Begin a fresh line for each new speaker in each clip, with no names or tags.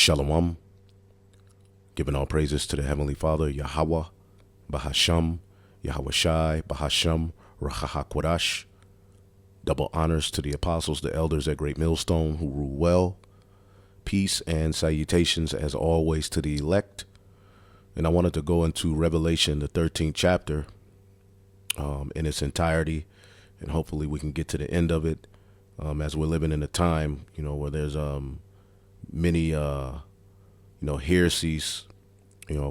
Shalom, giving all praises to the Heavenly Father, Yahweh, Bahasham, Yahweh Shai, Bahasham, Rachahakwadash. Double honors to the apostles, the elders at Great Millstone who rule well. Peace and salutations as always to the elect. And I wanted to go into Revelation, the 13th chapter, in its entirety. And hopefully we can get to the end of it, as we're living in a time, where there's many, heresies,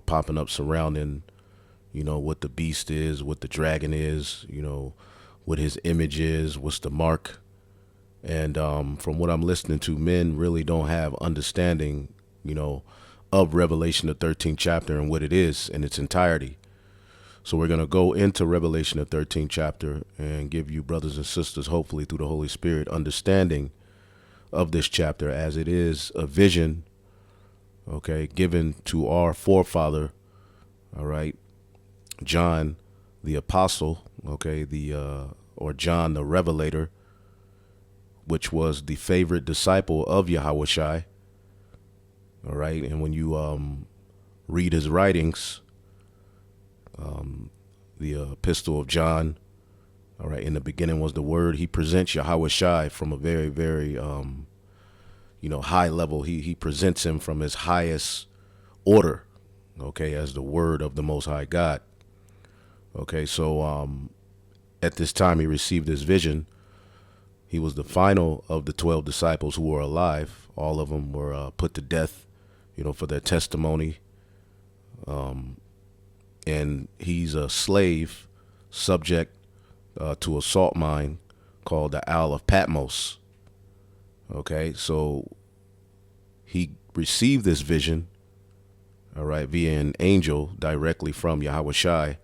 popping up surrounding, what the beast is, what the dragon is, what his image is, what's the mark. And from what I'm listening to, men really don't have understanding, of Revelation, the 13th chapter and what it is in its entirety. So we're going to go into Revelation, the 13th chapter, and give you brothers and sisters, hopefully through the Holy Spirit, understanding of this chapter as it is a vision, given to our forefather, all right, John the apostle, or John the revelator, which was the favorite disciple of Yahweh Shai, all right. And when you read his writings, the epistle of John, all right, in the beginning was the word. He presents Yahweh Shai from a very, very, high level. He presents him from his highest order, as the word of the Most High God. So at this time he received this vision. He was the final of the 12 disciples who were alive. All of them were put to death, for their testimony. And he's a slave subject to a salt mine called the Isle of Patmos. So he received this vision, all right, via an angel directly from Yahweh Shai,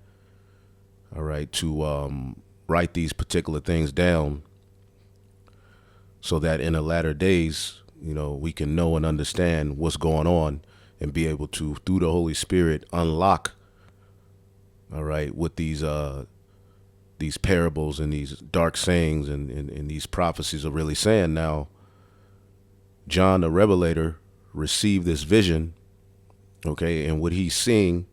all right, to write these particular things down so that in the latter days, we can know and understand what's going on and be able to, through the Holy Spirit, unlock, all right, what these parables and these dark sayings and these prophecies are really saying. Now, John the Revelator received this vision, and what he's seeing,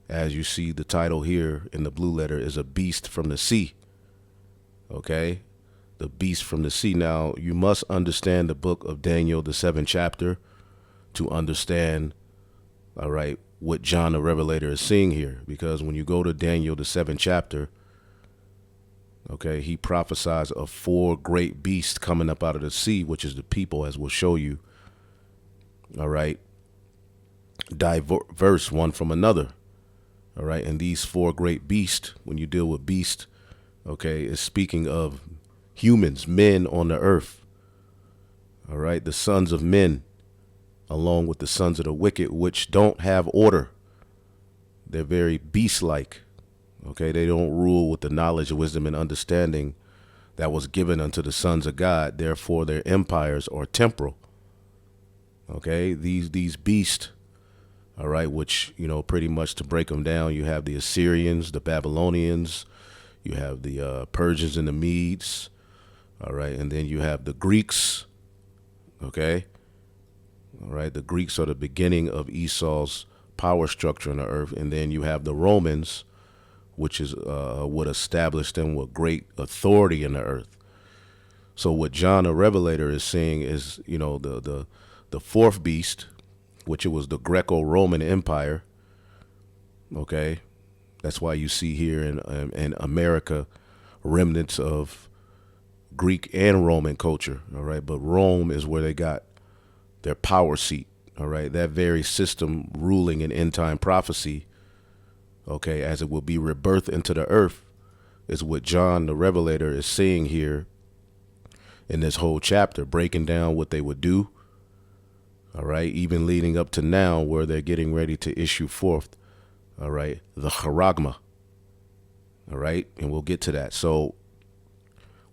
as you see the title here in the blue letter, is a beast from the sea, the beast from the sea. Now, you must understand the book of Daniel, the 7th chapter, to understand, all right, what John the Revelator is seeing here. Because when you go to Daniel, the 7th chapter, he prophesies of 4 great beasts coming up out of the sea, which is the people, as we'll show you, all right, diverse one from another, all right. And these 4 great beasts, when you deal with beast, is speaking of humans, men on the earth, all right, the sons of men, along with the sons of the wicked, which don't have order. They're very beast-like. They don't rule with the knowledge, wisdom, and understanding that was given unto the sons of God. Therefore, their empires are temporal. These beasts, all right, which, pretty much to break them down, you have the Assyrians, the Babylonians, you have the Persians and the Medes, all right, and then you have the Greeks, all right, the Greeks are the beginning of Esau's power structure on the earth. And then you have the Romans, which is what established them with great authority in the earth. So what John the Revelator is seeing is, the 4th beast, which it was the Greco-Roman Empire. That's why you see here in America remnants of Greek and Roman culture. All right. But Rome is where they got their power seat, all right, that very system ruling in end time prophecy, as it will be rebirthed into the earth, is what John the Revelator is seeing here in this whole chapter, breaking down what they would do, all right, even leading up to now where they're getting ready to issue forth, all right, the charagma, all right, and we'll get to that. So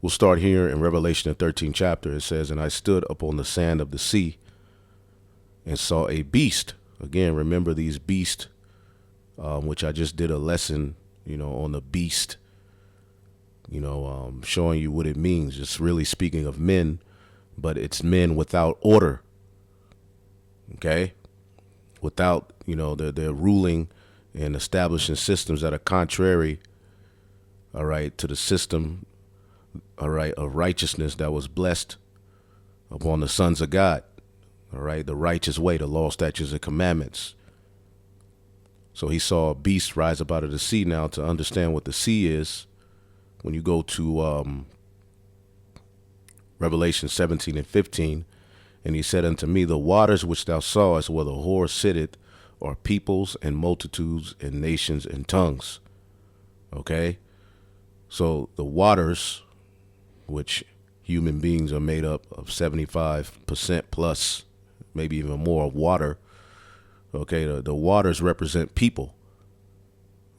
we'll start here in Revelation, the 13th chapter. It says, "And I stood upon the sand of the sea, and saw a beast." Again, remember these beasts, which I just did a lesson, on the beast, showing you what it means. It's really speaking of men, but it's men without order. Okay, without they're ruling and establishing systems that are contrary, all right, to the system, all right, of righteousness that was blessed upon the sons of God, all right, the righteous way, the law, statutes, and commandments. So he saw a beast rise up out of the sea. Now, to understand what the sea is, when you go to Revelation 17 and 15, and he said unto me, the waters which thou sawest where the whore sitteth are peoples and multitudes and nations and tongues. Okay? So the waters, which human beings are made up of 75% plus, maybe even more of water. Okay, the waters represent people.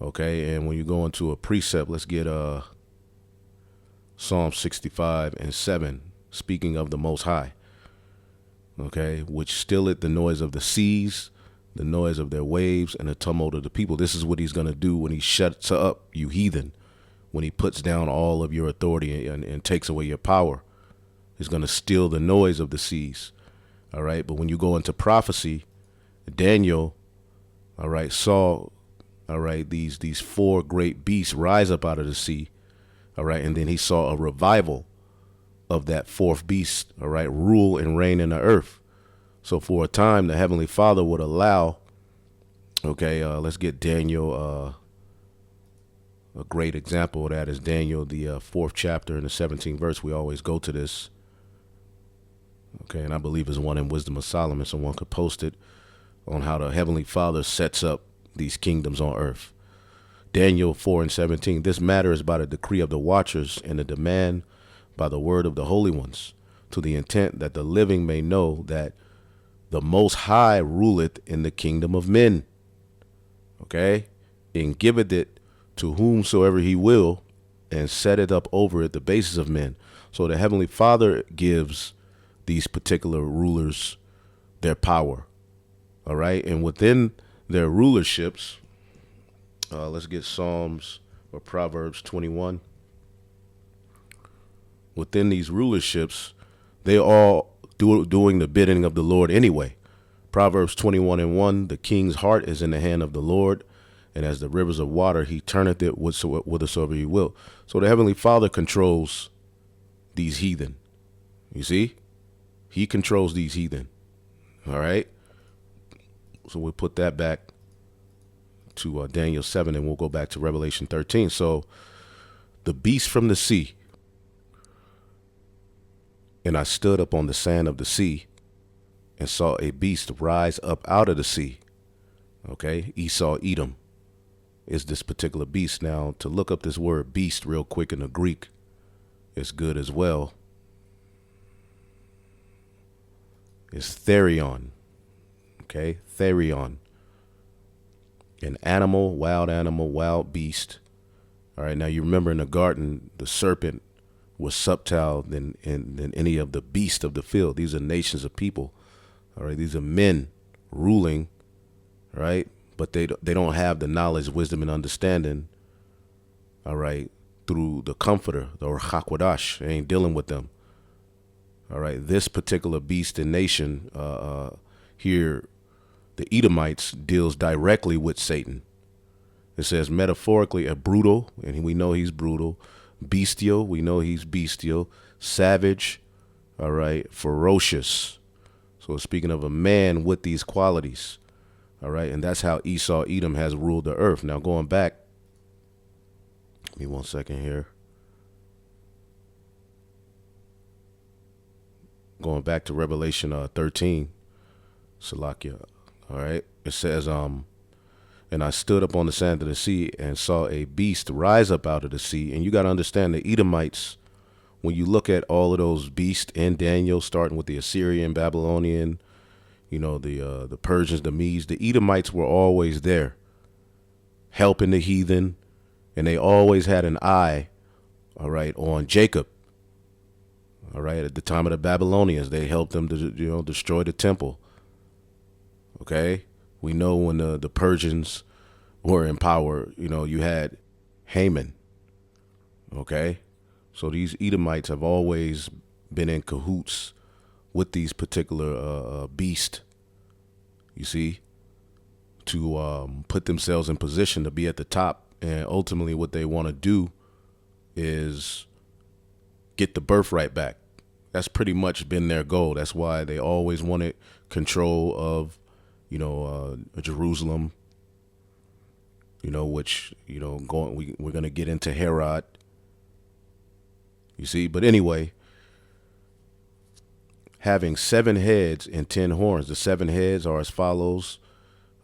Okay, and when you go into a precept, let's get Psalm 65 and 7, speaking of the Most High. Okay, which stilleth the noise of the seas, the noise of their waves, and the tumult of the people. This is what he's going to do when he shuts up, you heathen, when he puts down all of your authority and takes away your power. He's going to still the noise of the seas. All right, but when you go into prophecy, Daniel, all right, saw, all right, these four great beasts rise up out of the sea. All right, and then he saw a revival of that fourth beast, all right, rule and reign in the earth. So for a time, the Heavenly Father would allow, okay, let's get Daniel, a great example of that is Daniel, the fourth chapter and the 17th verse. We always go to this, okay, and I believe there's one in Wisdom of Solomon. Someone could post it on how the Heavenly Father sets up these kingdoms on earth. Daniel 4 and 17, this matter is by the decree of the watchers and the demand by the word of the holy ones, to the intent that the living may know that the Most High ruleth in the kingdom of men, okay, and giveth it to whomsoever he will, and setteth up over it the basis of men. So the Heavenly Father gives these particular rulers their power, all right, and within their rulerships, let's get Psalms or Proverbs 21. Within these rulerships, they all doing the bidding of the Lord anyway. Proverbs 21 and 1, the king's heart is in the hand of the Lord, and as the rivers of water, he turneth it whithersoever he will. So the Heavenly Father controls these heathen. You see? He controls these heathen. All right? So we'll put that back to Daniel 7, and we'll go back to Revelation 13. So the beast from the sea. And I stood up on the sand of the sea and saw a beast rise up out of the sea. Okay, Esau, Edom is this particular beast. Now, to look up this word beast real quick in the Greek is good as well. It's therion. Okay, therion. An animal, wild beast. All right, now you remember in the garden, the serpent was subtile than any of the beasts of the field. These are nations of people. All right, these are men ruling, right? But they don't have the knowledge, wisdom, and understanding, all right, through the Comforter, the Hakwadash. They ain't dealing with them. All right, this particular beast and nation here, the Edomites, deals directly with Satan. It says metaphorically a brutal, and we know he's brutal. Bestial, we know he's bestial. Savage, all right, ferocious. So speaking of a man with these qualities, all right, and that's how Esau, Edom has ruled the earth. Now going back, give me 1 second here. Going back to Revelation 13, Salakia, all right, it says, and I stood up on the sand of the sea and saw a beast rise up out of the sea. And you got to understand the Edomites, when you look at all of those beasts in Daniel, starting with the Assyrian, Babylonian, the Persians, the Medes, the Edomites were always there helping the heathen. And they always had an eye, all right, on Jacob. All right, at the time of the Babylonians, they helped them to, destroy the temple. Okay. We know when the Persians were in power, you had Haman. Okay. So these Edomites have always been in cahoots with these particular beasts. you see, to put themselves in position to be at the top. And ultimately what they want to do is get the birthright back. That's pretty much been their goal. That's why they always wanted control of, Jerusalem, which, we're going to get into Herod, you see. But anyway, having 7 heads and 10 horns. The 7 heads are as follows.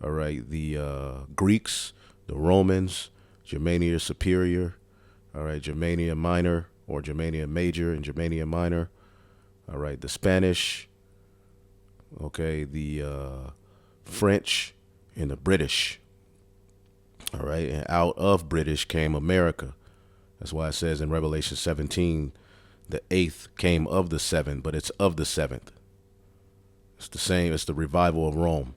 All right. The Greeks, the Romans, Germania Superior, all right, Germania Minor or Germania Major and Germania Minor. All right, the Spanish, okay, the French and the British. All right, and out of British came America. That's why it says in Revelation 17, the 8th came of the 7, but it's of the 7th. It's the same. It's the revival of Rome,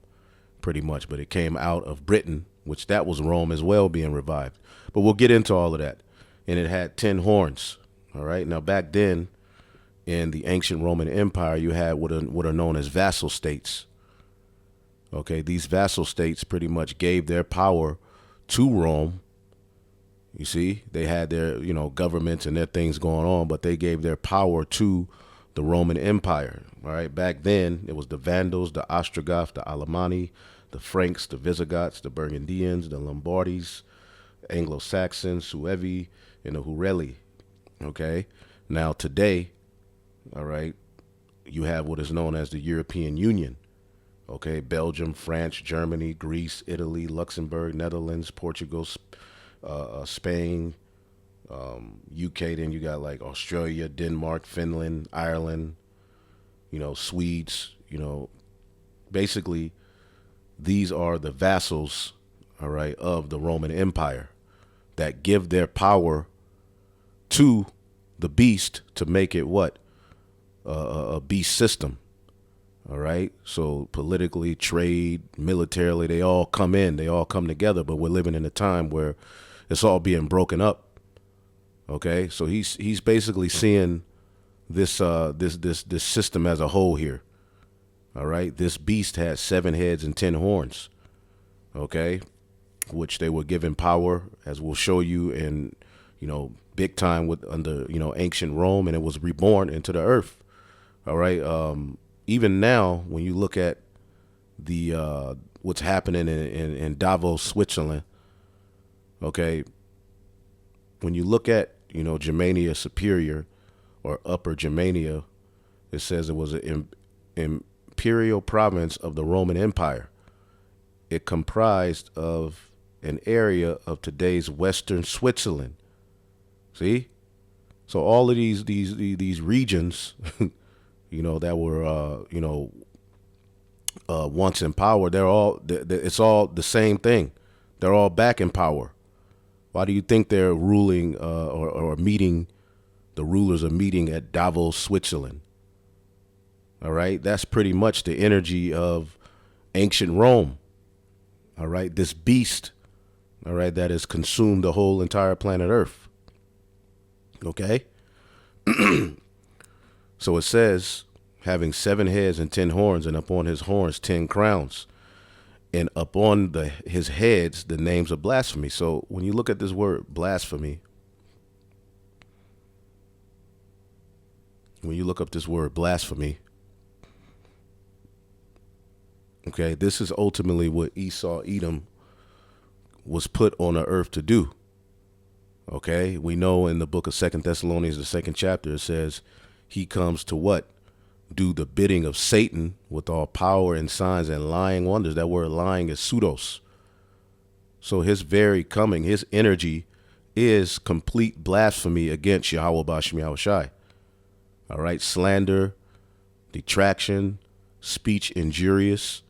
pretty much. But it came out of Britain, which that was Rome as well being revived. But we'll get into all of that. And it had 10 horns. All right. Now, back then in the ancient Roman Empire, you had what are known as vassal states. Okay. These vassal states pretty much gave their power to Rome. You see, they had their, governments and their things going on, but they gave their power to the Roman Empire. All right. Back then, it was the Vandals, the Ostrogoths, the Alemanni, the Franks, the Visigoths, the Burgundians, the Lombardies, Anglo-Saxons, Suevi, and the Hureli. Okay. Now today, all right, you have what is known as the European Union. Okay. Belgium, France, Germany, Greece, Italy, Luxembourg, Netherlands, Portugal, Spain, UK. Then you got like Australia, Denmark, Finland, Ireland, Swedes, basically these are the vassals, all right, of the Roman Empire that give their power to the beast to make it what? A beast system. All right. So politically, trade, militarily, they all come together. But we're living in a time where it's all being broken up. OK, so he's basically seeing this system as a whole here. All right. This beast has 7 heads and 10 horns. OK, which they were given power, as we'll show you, in, big time under ancient Rome, and it was reborn into the earth. All right. Even now, when you look at the what's happening in Davos, Switzerland, okay, when you look at Germania Superior or Upper Germania, it says it was an imperial province of the Roman Empire. It comprised of an area of today's Western Switzerland. See, so all of these regions, that were once in power, it's all the same thing. They're all back in power. Why do you think they're ruling or meeting? The rulers are meeting at Davos, Switzerland. All right, that's pretty much the energy of ancient Rome. All right, this beast, all right, that has consumed the whole entire planet Earth. Okay. So it says, having 7 heads and 10 horns, and upon his horns 10 crowns, and upon his heads the names of blasphemy. So when you look at this word blasphemy, when you look up this word blasphemy, okay, this is ultimately what Esau, Edom, was put on the earth to do. Okay, we know in the book of 2 Thessalonians, the 2nd chapter, it says he comes to what? Do the bidding of Satan with all power and signs and lying wonders. That word lying is pseudos. So his very coming, his energy is complete blasphemy against Yahweh Bashem Yahushai. All right, slander, detraction, speech injurious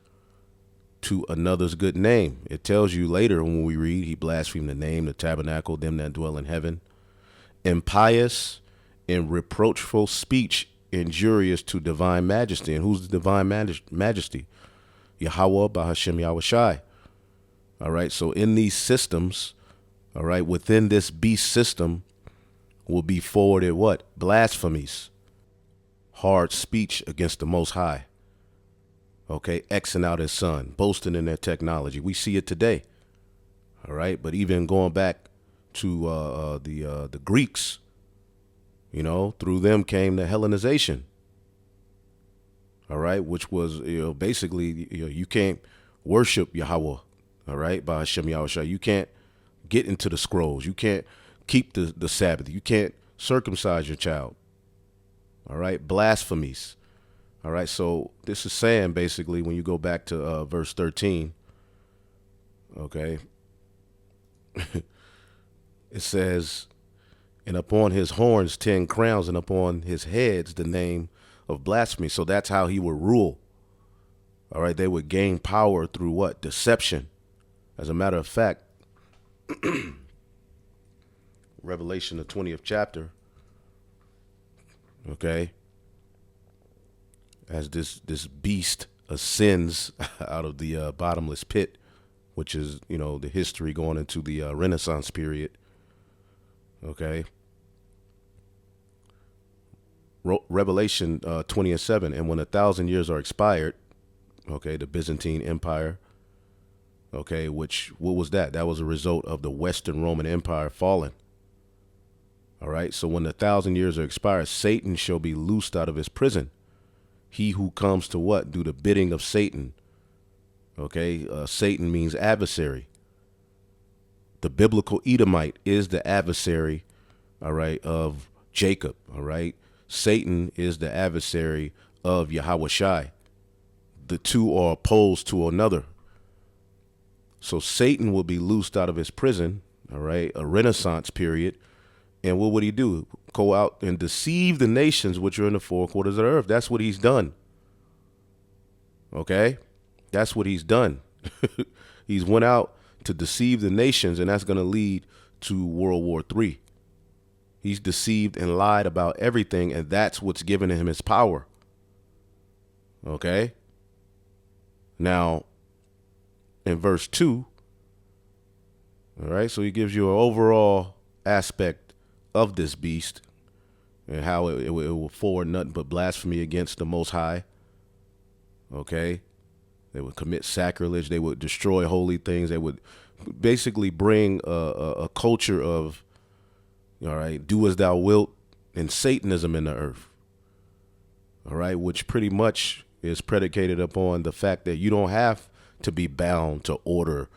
to another's good name. It tells you later when we read, he blasphemed the name, the tabernacle, them that dwell in heaven. Impious and reproachful speech injurious to divine majesty. And who's the divine majesty? Yahweh Bahashem Yahushai. All right. So in these systems, all right, within this beast system will be forwarded what? Blasphemies, hard speech against the Most High. okay, Xing out his son, boasting in their technology. We see it today, all right? But even going back to the Greeks, you know, through them came the Hellenization, all right, which was, you know, basically, you know, you can't worship Yahweh, all right, by Hashem Yahushua. You can't get into the scrolls. You can't keep the Sabbath. You can't circumcise your child, all right, blasphemies. All right, so this is saying basically when you go back to verse 13, okay, it says, and upon his horns 10 crowns, and upon his heads the name of blasphemy. So that's how he would rule. All right, they would gain power through what? Deception. As a matter of fact, Revelation, the 20th chapter, okay, as this beast ascends out of the bottomless pit, which is, you know, the history going into the Renaissance period, okay. Revelation 20:7, and when 1,000 years are expired, okay, the Byzantine Empire, okay, which, what was that? That was a result of the Western Roman Empire falling. All right, so when 1,000 years are expired, Satan shall be loosed out of his prison. He who comes to what? Do the bidding of Satan. Okay, Satan means adversary. The biblical Edomite is the adversary, all right, of Jacob, all right. Satan is the adversary of Yahweh Shai. The two are opposed to another. So Satan will be loosed out of his prison, all right, a Renaissance period. And what would he do? Go out and deceive the nations which are in the four quarters of the earth. That's what he's done. Okay? That's what he's done. He's went out to deceive the nations, and that's going to lead to World War III. He's deceived and lied about everything, and that's what's given him his power. Okay? Now, in verse 2, all right, so he gives you an overall aspect of this beast and how it will forward nothing but blasphemy against the Most High. Okay? They would commit sacrilege. They would destroy holy things. They would basically bring a culture of, all right, do as thou wilt, and Satanism in the earth. All right, which pretty much is predicated upon the fact that you don't have to be bound to order,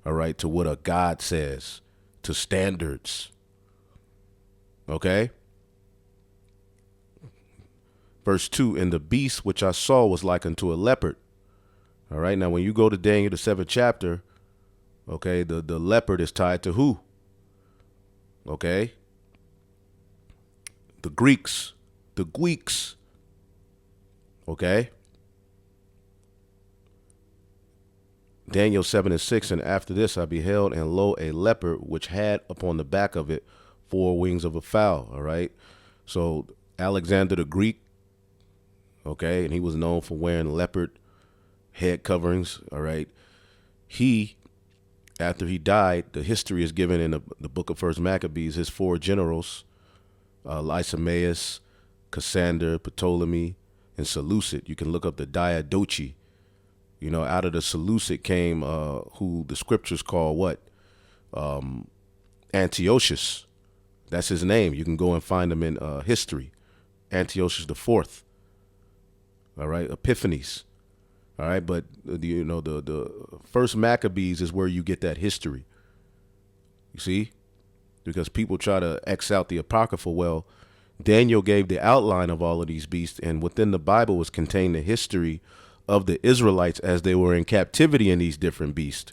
all right, to what a God says, to standards. Okay? Verse 2, and the beast which I saw was like unto a leopard. All right, now when you go to Daniel, the 7th chapter, okay, the leopard is tied to who? Okay? The Greeks. Okay? Daniel 7:6, and after this I beheld, and lo, a leopard which had upon the back of it 4 wings of a fowl. All right? So Alexander the Greek, okay, and he was known for wearing leopard head coverings. All right? He, after he died, the history is given in the book of First Maccabees, his 4 generals, Lysimaeus, Cassander, Ptolemy, and Seleucid. You can look up the Diadochi. You know, out of the Seleucid came who the scriptures call what? Antiochus. That's his name. You can go and find him in history. Antiochus the Fourth. All right, Epiphanes. All right, but the First Maccabees is where you get that history. You see, because people try to X out the Apocrypha. Well, Daniel gave the outline of all of these beasts, and within the Bible was contained the history of the Israelites as they were in captivity in these different beasts.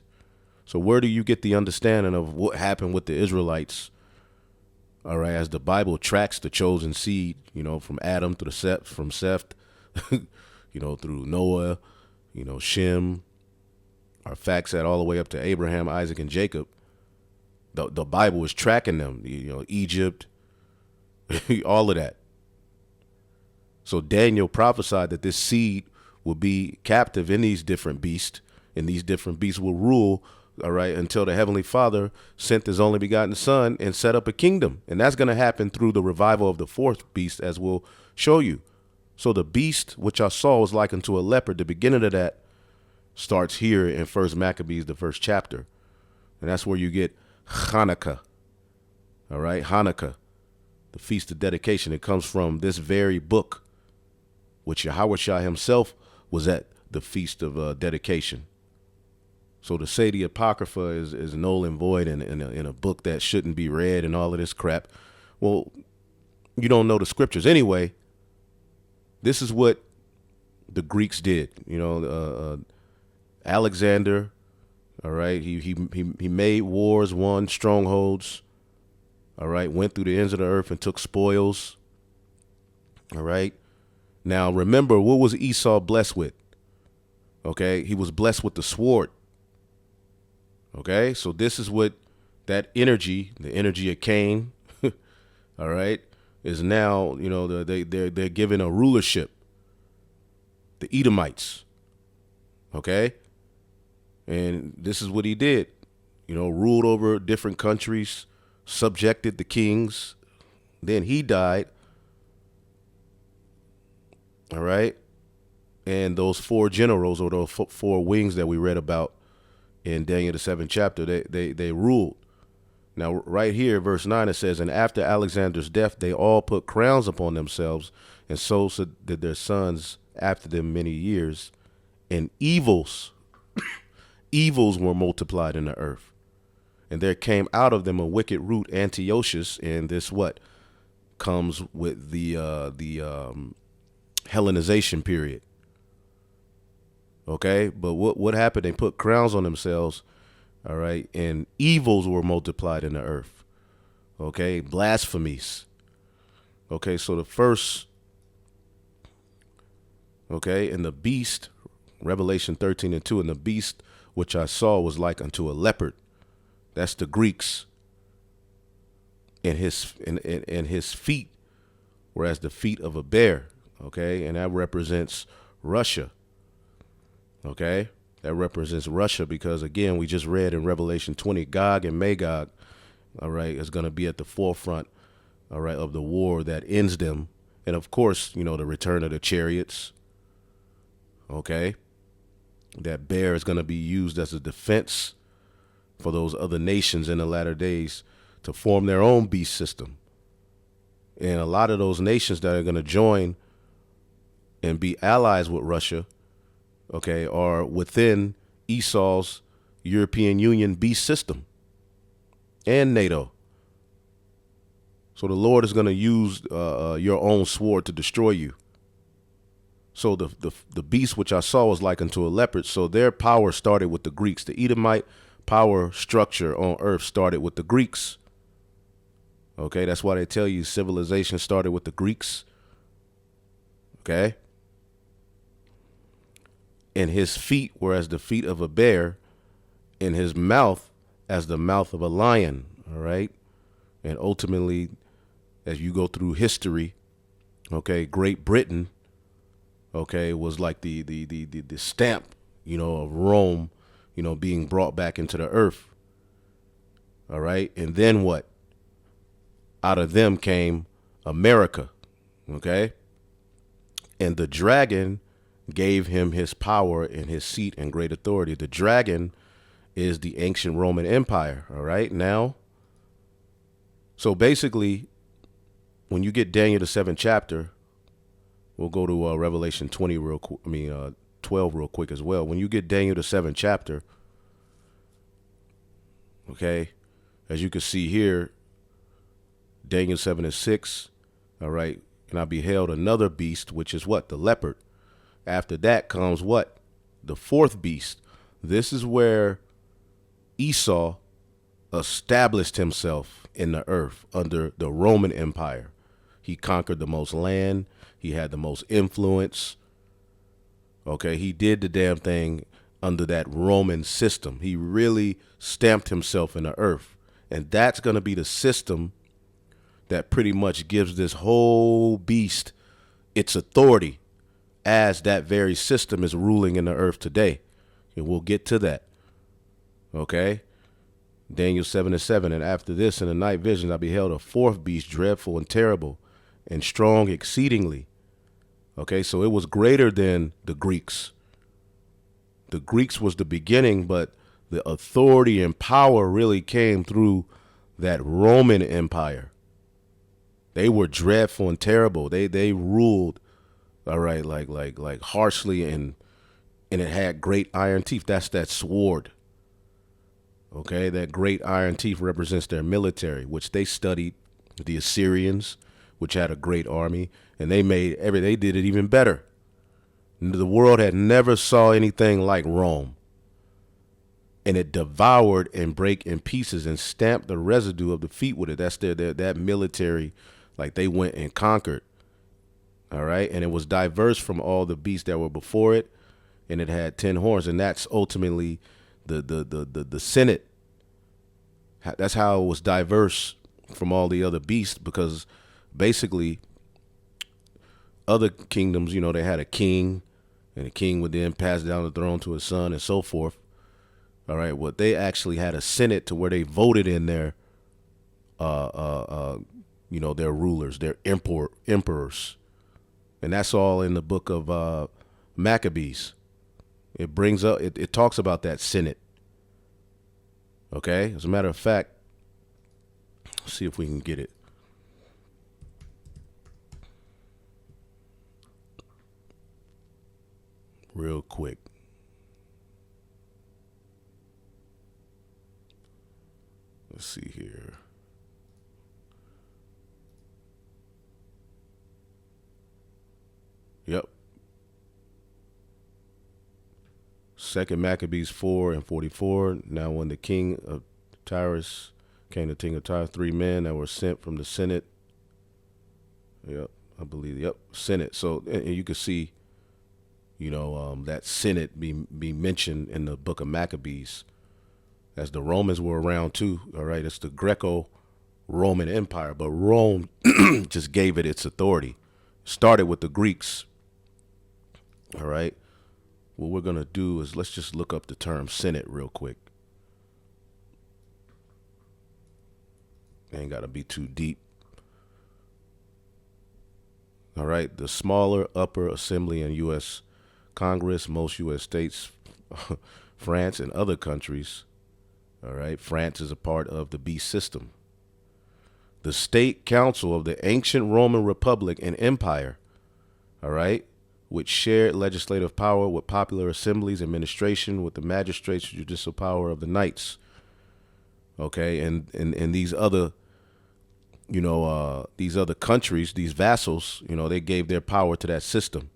So where do you get the understanding of what happened with the Israelites? All right, as the Bible tracks the chosen seed, you know, from Adam through Seth, from Seth, you know, through Noah, you know, Shem, our facts that all the way up to Abraham, Isaac, and Jacob. The Bible is tracking them, you know, Egypt, all of that. So Daniel prophesied that this seed will be captive in these different beasts, and these different beasts will rule, all right, until the Heavenly Father sent his only begotten Son and set up a kingdom. And that's going to happen through the revival of the 4th beast, as we'll show you. So the beast which I saw was like unto a leopard. The beginning of that starts here in First Maccabees, the first chapter. And that's where you get Hanukkah. All right, Hanukkah, the Feast of Dedication. It comes from this very book, which Yahushua himself was at the Feast of Dedication. So to say the Apocrypha is null and void in a book that shouldn't be read and all of this crap, well, you don't know the scriptures anyway. This is what the Greeks did. Alexander, all right, he made wars, won strongholds, all right, went through the ends of the earth and took spoils, all right. Now, remember, what was Esau blessed with? Okay, he was blessed with the sword. Okay, so this is what that energy, the energy of Cain, all right, is now, they're given a rulership, the Edomites, okay? And this is what he did, ruled over different countries, subjected the kings. Then he died, all right? And those four generals, or those four wings that we read about in Daniel the 7th chapter, they ruled. Now, right here, verse 9, it says, and after Alexander's death, they all put crowns upon themselves, and so did their sons after them many years. And evils were multiplied in the earth. And there came out of them a wicked root, Antiochus, and this what comes with the Hellenization period. Okay, but what happened? They put crowns on themselves, all right, and evils were multiplied in the earth. Okay, blasphemies. Okay, so the first, okay, and the beast, Revelation 13:2, and the beast which I saw was like unto a leopard. That's the Greeks. And his feet were as the feet of a bear. Okay, and that represents Russia. Okay, that represents Russia because, again, we just read in Revelation 20, Gog and Magog, all right, is going to be at the forefront, all right, of the war that ends them. And, of course, the return of the chariots, okay, that bear is going to be used as a defense for those other nations in the latter days to form their own beast system. And a lot of those nations that are going to join and be allies with Russia, okay, are within Esau's European Union beast system and NATO. So the Lord is going to use your own sword to destroy you. So the beast which I saw was like unto a leopard. So their power started with the Greeks. The Edomite power structure on earth started with the Greeks. Okay, that's why they tell you civilization started with the Greeks. Okay. And his feet were as the feet of a bear, and his mouth as the mouth of a lion. All right. And ultimately, as you go through history, okay, Great Britain, okay, was like the stamp, of Rome, being brought back into the earth. All right. And then what? Out of them came America. Okay. And the dragon gave him his power and his seat and great authority. The dragon is the ancient Roman Empire. All right. Now, so basically, when you get Daniel the 7th chapter, we'll go to Revelation 20 12 real quick as well. When you get Daniel the 7th chapter, okay, as you can see here, Daniel 7:6, all right, and I beheld another beast, which is what? The leopard. After that comes what? The fourth beast. This is where Esau established himself in the earth under the Roman Empire. He conquered the most land. He had the most influence. Okay, he did the damn thing under that Roman system. He really stamped himself in the earth. And that's going to be the system that pretty much gives this whole beast its authority, as that very system is ruling in the earth today. And we'll get to that. Okay? Daniel 7:7, and after this in the night visions I beheld a fourth beast, dreadful and terrible, and strong exceedingly. Okay, so it was greater than the Greeks. The Greeks was the beginning, but the authority and power really came through that Roman Empire. They were dreadful and terrible. They ruled, all right, like harshly, and it had great iron teeth. That's that sword. Okay, that great iron teeth represents their military, which they studied the Assyrians, which had a great army, and they did it even better. The world had never saw anything like Rome, and it devoured and break in pieces and stamped the residue of defeat with it. That's their that military, like they went and conquered. All right, and it was diverse from all the beasts that were before it, and it had 10 horns, and that's ultimately the Senate. That's how it was diverse from all the other beasts, because basically other kingdoms, they had a king, and the king would then pass down the throne to his son and so forth. All right, what they actually had a senate to where they voted in their, their rulers, their emperors, and that's all in the book of Maccabees. It brings up, it talks about that senate. Okay, as a matter of fact, let's see if we can get it. Real quick. Let's see here. Yep. Second Maccabees 4:44. Now when the king of Tyrus came, the king of Tyrus, 3 men that were sent from the Senate. Yep, I believe. Yep, Senate. So and you can see, that Senate be mentioned in the book of Maccabees, as the Romans were around too. All right, it's the Greco-Roman Empire, but Rome just gave it its authority. Started with the Greeks. All right. What we're gonna do is let's just look up the term Senate real quick. Ain't gotta be too deep. All right, the smaller upper assembly in U.S. Congress, most U.S. states, France, and other countries. All right, France is a part of the beast system. The state council of the ancient Roman Republic and Empire. All right, which shared legislative power with popular assemblies, administration with the magistrates, judicial power of the knights. Okay, and these other, these other countries, these vassals, they gave their power to that system.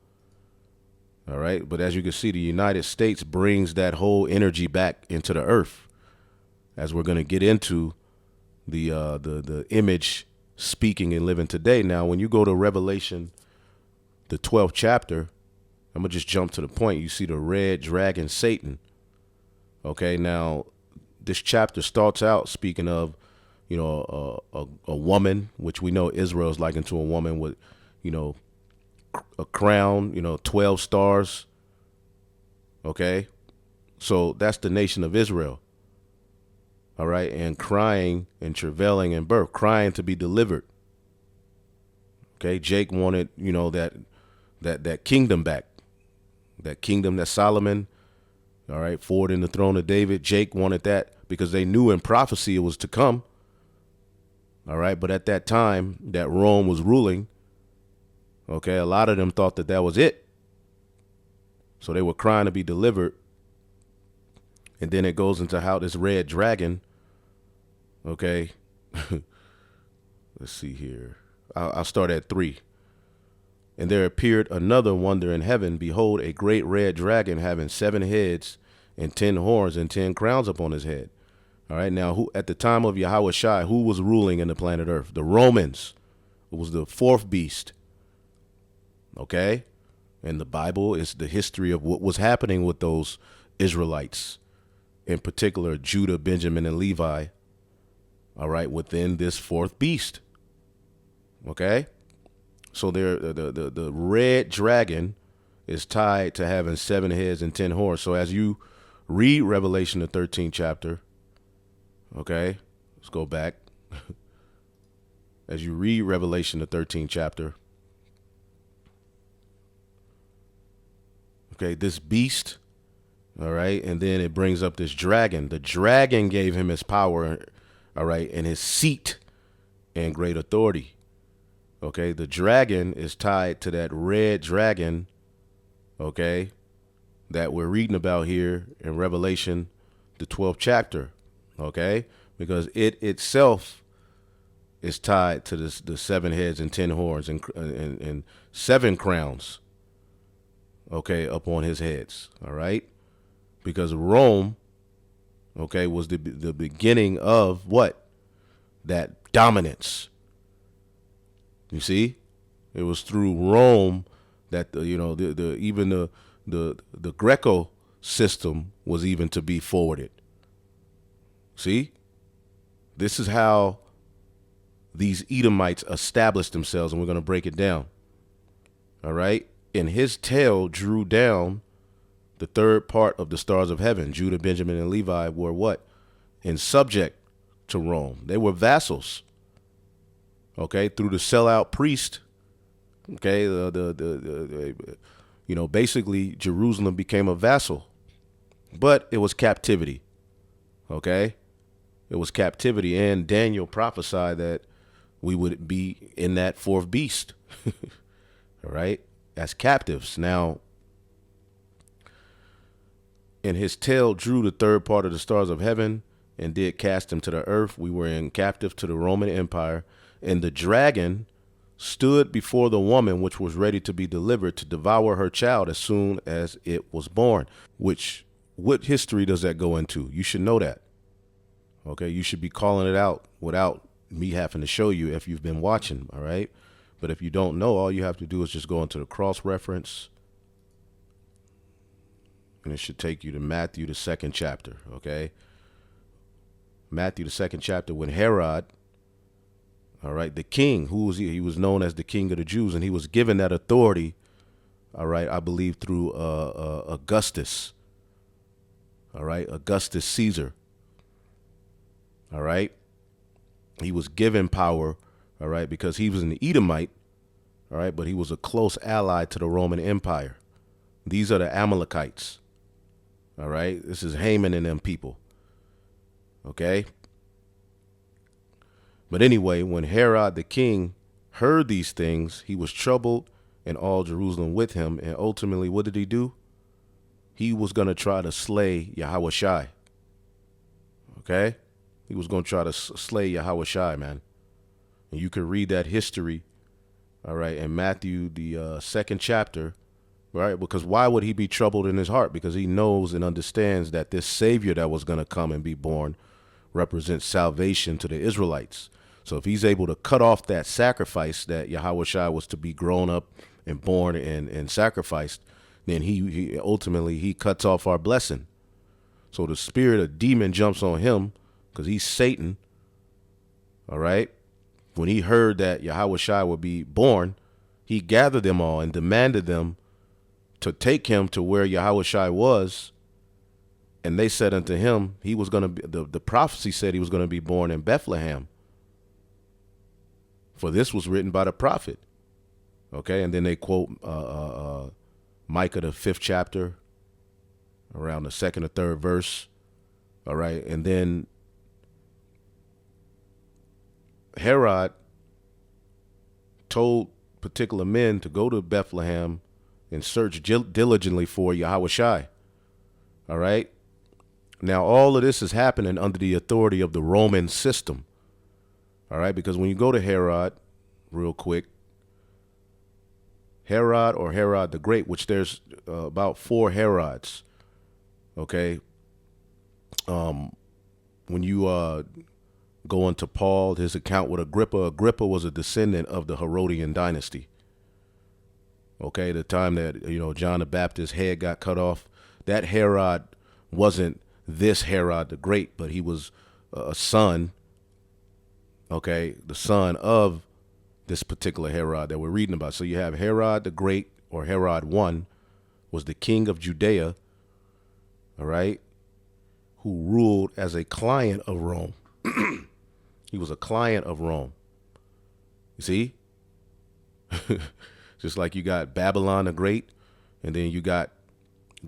All right, but as you can see, the United States brings that whole energy back into the earth, as we're going to get into the image speaking and living today. Now, when you go to Revelation, the 12th chapter, I'm going to just jump to the point. You see the red dragon, Satan. Okay, now this chapter starts out speaking of, a woman, which we know Israel is likened to a woman with, a crown, 12 stars. Okay, so that's the nation of Israel. All right, and crying and travailing in birth, crying to be delivered. Okay, Jake wanted, that kingdom back, that kingdom that Solomon, all right, forward in the throne of David. Jake wanted that because they knew in prophecy it was to come. All right, but at that time that Rome was ruling, okay, a lot of them thought that was it. So they were crying to be delivered. And then it goes into how this red dragon, okay, let's see here. I'll start at 3. And there appeared another wonder in heaven. Behold, a great red dragon having 7 heads and 10 horns and 10 crowns upon his head. All right, now who at the time of Yahweh Shai, who was ruling in the planet Earth? The Romans. It was the 4th beast. Okay, and the Bible is the history of what was happening with those Israelites, in particular Judah, Benjamin, and Levi. All right, within this 4th beast. Okay, so there, the red dragon is tied to having 7 heads and 10 horns. So as you read Revelation, the 13th chapter, okay, let's go back. As you read Revelation, the 13th chapter, Okay, this beast, all right, and then it brings up this dragon. The dragon gave him his power, all right, and his seat and great authority. Okay, the dragon is tied to that red dragon, okay, that we're reading about here in Revelation, the 12th chapter, okay, because it itself is tied to the 7 heads and 10 horns and 7 crowns, okay, up on his heads, all right, because Rome, okay, was the beginning of what? That dominance. You see, it was through Rome that the Greco system was even to be forwarded. See, this is how these Edomites established themselves, and we're going to break it down. All right, and his tail drew down the third part of the stars of heaven. Judah, Benjamin, and Levi were what? In subject to Rome. They were vassals. Okay, through the sellout priest. Okay, basically Jerusalem became a vassal, but it was captivity. Okay, it was captivity, and Daniel prophesied that we would be in that fourth beast. All right, as captives. Now, and his tail drew the third part of the stars of heaven and did cast them to the earth. We were in captive to the Roman Empire, and the dragon stood before the woman which was ready to be delivered to devour her child as soon as it was born. What history does that go into? You should know that. Okay, you should be calling it out without me having to show you if you've been watching, all right? But if you don't know, all you have to do is just go into the cross-reference, and it should take you to Matthew, the 2nd chapter, okay? Matthew, the 2nd chapter, when Herod, all right, the king, who was he? He was known as the king of the Jews, and he was given that authority, all right, I believe through Augustus, all right, Augustus Caesar, all right? He was given power, all right, because he was an Edomite, all right, but he was a close ally to the Roman Empire. These are the Amalekites, all right? This is Haman and them people, okay? But anyway, when Herod the king heard these things, he was troubled, and all Jerusalem with him. And ultimately, what did he do? He was going to try to slay Yahushai. Okay? He was going to try to slay Yahushai, man. And you can read that history, all right, in Matthew, the 2nd chapter, right? Because why would he be troubled in his heart? Because he knows and understands that this Savior that was going to come and be born represents salvation to the Israelites. So if he's able to cut off that sacrifice that Yahushua was to be grown up and born and sacrificed, then he ultimately cuts off our blessing. So the spirit of demon jumps on him because he's Satan. All right. When he heard that Yahushua would be born, he gathered them all and demanded them to take him to where Yahushua was. And they said unto him, he was going to be, the prophecy said he was going to be born in Bethlehem. For this was written by the prophet. Okay, and then they quote Micah, the 5th chapter, around the 2nd or 3rd verse. All right, and then Herod told particular men to go to Bethlehem and search diligently for Yahushua. All right. Now, all of this is happening under the authority of the Roman system. All right, because when you go to Herod, real quick, Herod or Herod the Great, which there's about 4 Herods. Okay. When you go into Paul, his account with Agrippa was a descendant of the Herodian dynasty. Okay, the time that, John the Baptist's head got cut off, that Herod wasn't this Herod the Great, but he was a son, okay, the son of this particular Herod that we're reading about. So you have Herod the Great, or Herod I, was the king of Judea, all right, who ruled as a client of Rome. He was a client of Rome. You see? Just like you got Babylon the Great, and then you got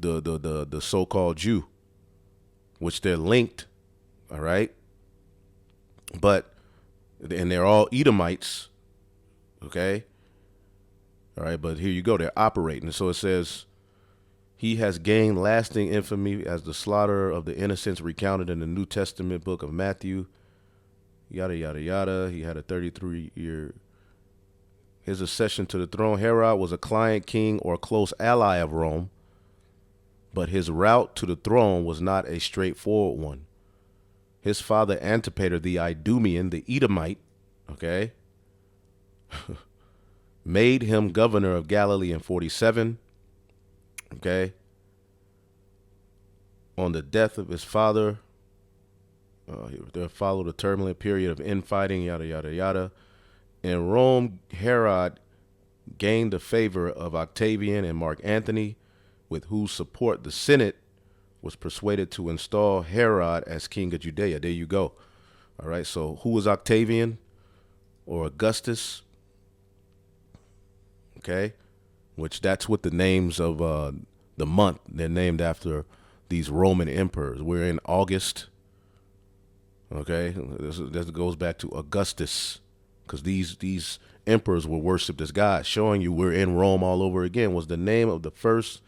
the so-called Jew, which they're linked, all right? But, and they're all Edomites, okay? All right, but here you go. They're operating. So it says, he has gained lasting infamy as the slaughter of the innocents recounted in the New Testament book of Matthew, yada, yada, yada. He had a 33-year. His accession to the throne. Herod was a client king or close ally of Rome, but his route to the throne was not a straightforward one. His father Antipater, the Idumean, the Edomite, okay, made him governor of Galilee in 47, okay. On the death of his father, there followed a turbulent period of infighting, yada, yada, yada. In Rome, Herod gained the favor of Octavian and Mark Antony, with whose support the Senate was persuaded to install Herod as king of Judea. There you go. All right, so who was Octavian or Augustus? Okay, which that's what the names of the month, they're named after these Roman emperors. We're in August. Okay, this goes back to Augustus, because these emperors were worshipped as gods, showing you we're in Rome all over again. Was the name of the first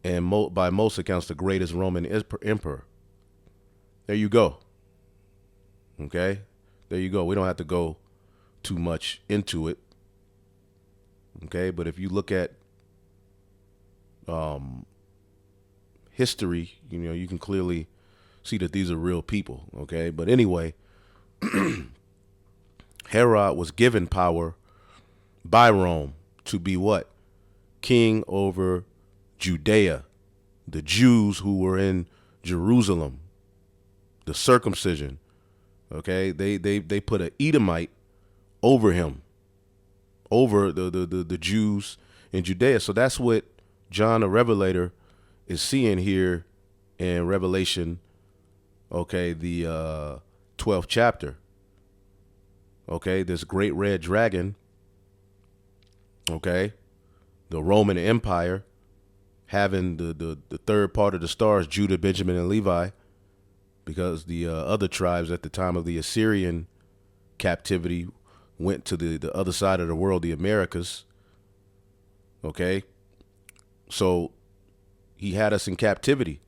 and by most accounts the greatest Roman emperor. There you go. Okay, there you go. We don't have to go too much into it. Okay, but if you look at history, you can clearly see that these are real people. Okay, but anyway, Herod was given power by Rome to be what? King over Judea, the Jews who were in Jerusalem, the circumcision. Okay, they put an Edomite over him, over the Jews in Judea. So that's what John the Revelator is seeing here in Revelation, okay, the 12th chapter. Okay, this great red dragon, okay, the Roman Empire, having the third part of the stars, Judah, Benjamin, and Levi, because the other tribes at the time of the Assyrian captivity went to the other side of the world, the Americas. Okay, so he had us in captivity.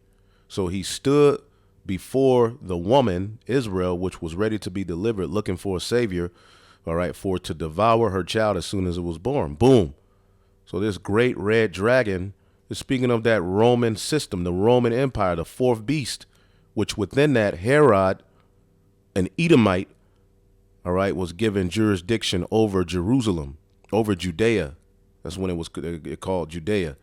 So he stood before the woman, Israel, which was ready to be delivered, looking for a savior, all right, for to devour her child as soon as it was born. Boom. So this great red dragon is speaking of that Roman system, the Roman Empire, the fourth beast, which within that Herod, an Edomite, all right, was given jurisdiction over Jerusalem, over Judea. That's when it was called Judea.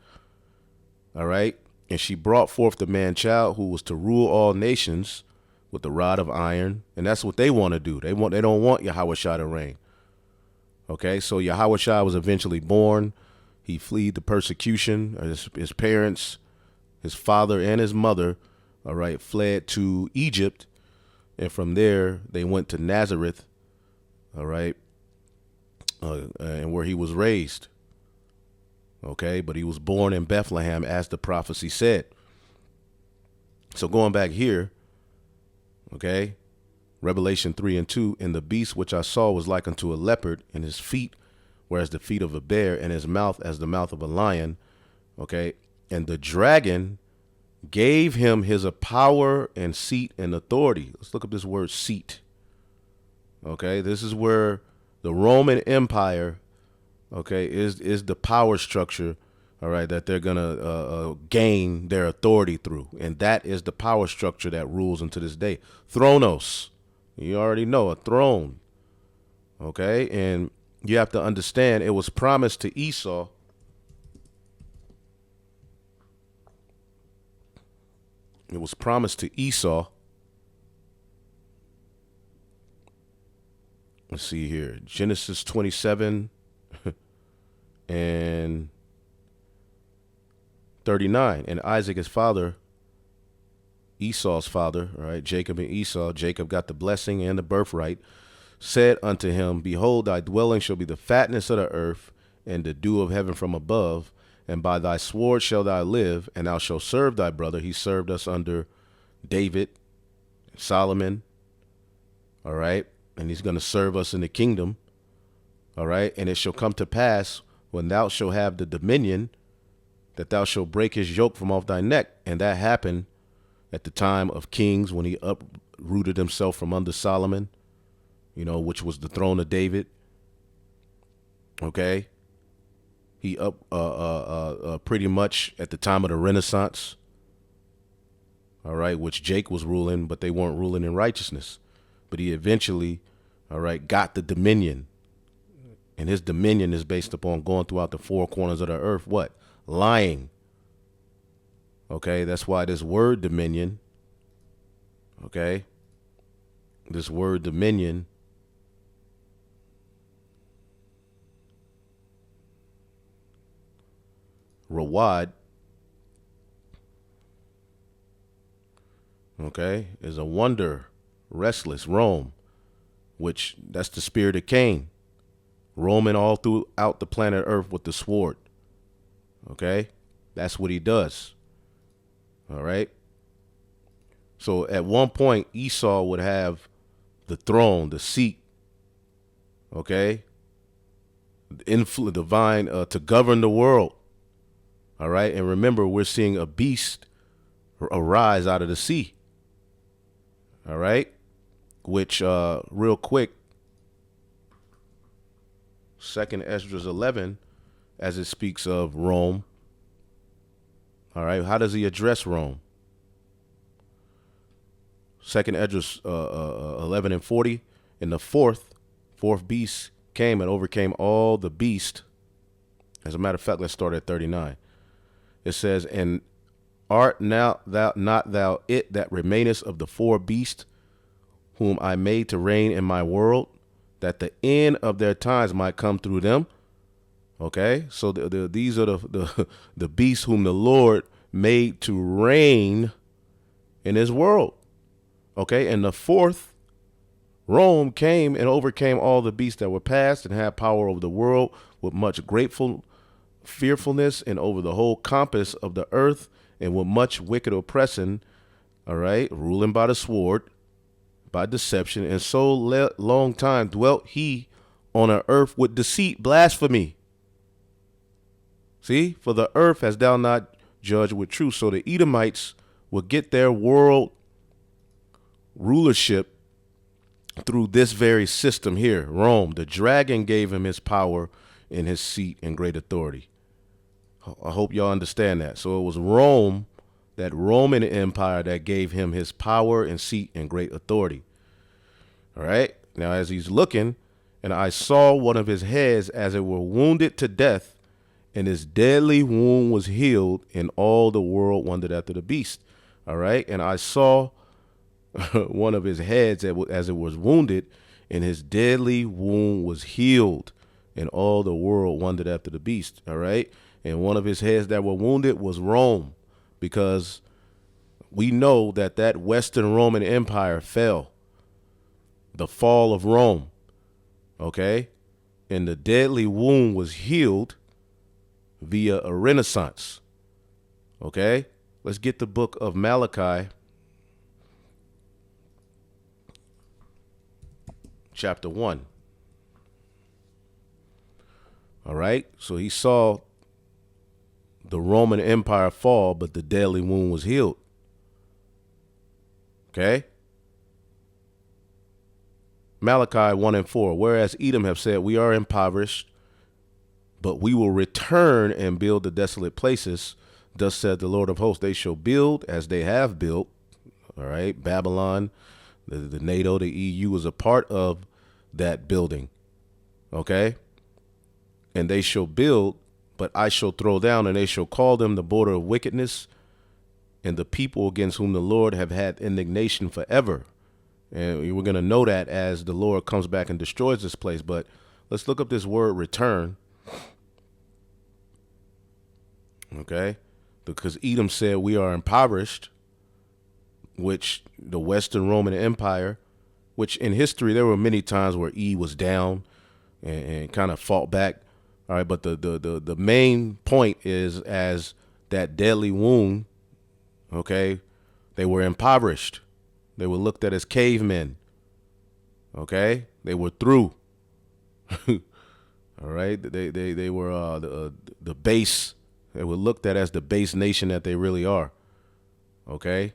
All right. And she brought forth the man child who was to rule all nations with the rod of iron. And that's what they want to do. They don't want Yahushua to reign. Okay, so Yahushua was eventually born. He fled the persecution. His parents, his father and his mother, all right, fled to Egypt. And from there, they went to Nazareth, all right, and where he was raised. Okay, but he was born in Bethlehem as the prophecy said. So going back here, okay, Revelation 3:2, and the beast which I saw was like unto a leopard, and his feet were as the feet of a bear, and his mouth as the mouth of a lion. Okay, and the dragon gave him his power and seat and authority. Let's look up this word seat. Okay, this is where the Roman Empire, okay, is the power structure, all right, that they're going to gain their authority through. And that is the power structure that rules unto this day. Thronos. You already know, a throne. Okay, and you have to understand it was promised to Esau. It was promised to Esau. Let's see here. Genesis 27 and 39. And Isaac, his father, Esau's father, all right, Jacob and Esau, Jacob got the blessing and the birthright, said unto him, behold, thy dwelling shall be the fatness of the earth and the dew of heaven from above. and by thy sword shall thou live, and thou shalt serve thy brother. He served us under David, Solomon, all right? And he's going to serve us in the kingdom, all right? And it shall come to pass when thou shalt have the dominion that thou shalt break his yoke from off thy neck. And that happened at the time of Kings when he uprooted himself from under Solomon, you know, which was the throne of David. Okay. He pretty much at the time of the Renaissance. All right. Which Jake was ruling, but they weren't ruling in righteousness. But he eventually, all right, got the dominion. And his dominion is based upon going throughout the four corners of the earth. What? Lying. Okay. That's why this word dominion. Okay. This word dominion. Rawad. Okay. Is a wonder. Restless. Rome. Which that's the spirit of Cain. Roaming all throughout the planet Earth with the sword. Okay. That's what he does. All right. So at one point, Esau would have the throne, the seat, okay, divine to govern the world. All right. And remember, we're seeing a beast arise out of the sea. All right. Which real quick, 2nd Esdras 11, as it speaks of Rome. All right. How does he address Rome? 2nd Esdras 11 and 40. And the fourth beast came and overcame all the beast. As a matter of fact, let's start at 39. It says, and art now thou not thou it that remainest of the four beasts whom I made to reign in my world, that the end of their times might come through them. Okay, so these are the beasts whom the Lord made to reign in his world. Okay, and the fourth, Rome, came and overcame all the beasts that were past and had power over the world with much grateful fearfulness and over the whole compass of the earth and with much wicked oppression, all right, ruling by the sword, by deception, and so long time dwelt he on the earth with deceit, blasphemy. See, for the earth has thou not judged with truth. So the Edomites will get their world rulership through this very system here, Rome. The dragon gave him his power and his seat and great authority. I hope y'all understand that. So it was Rome, that Roman Empire, that gave him his power and seat and great authority. All right. Now, as he's looking, and I saw one of his heads as it were wounded to death, and his deadly wound was healed, and all the world wondered after the beast. All right. And I saw one of his heads as it was wounded, and his deadly wound was healed, and all the world wondered after the beast. All right. And one of his heads that were wounded was Rome, because we know that Western Roman Empire fell, the fall of Rome. Okay. And the deadly wound was healed via a renaissance. Okay. Let's get the book of Malachi, chapter 1. All right. So he saw the Roman Empire fall, but the deadly wound was healed. Okay. Malachi 1 and 4. Whereas Edom have said, we are impoverished, but we will return and build the desolate places. Thus said the Lord of hosts, they shall build as they have built. All right. Babylon, the NATO, the EU is a part of that building. Okay. And they shall build, but I shall throw down, and they shall call them the border of wickedness, and the people against whom the Lord have had indignation forever. And we're going to know that as the Lord comes back and destroys this place. But let's look up this word return. Okay. Because Edom said we are impoverished, which the Western Roman Empire, which in history, there were many times where E was down and kind of fought back. All right, but the main point is as that deadly wound, okay, they were impoverished. They were looked at as cavemen. Okay? They were through. All right? They were the base. They were looked at as the base nation that they really are. Okay?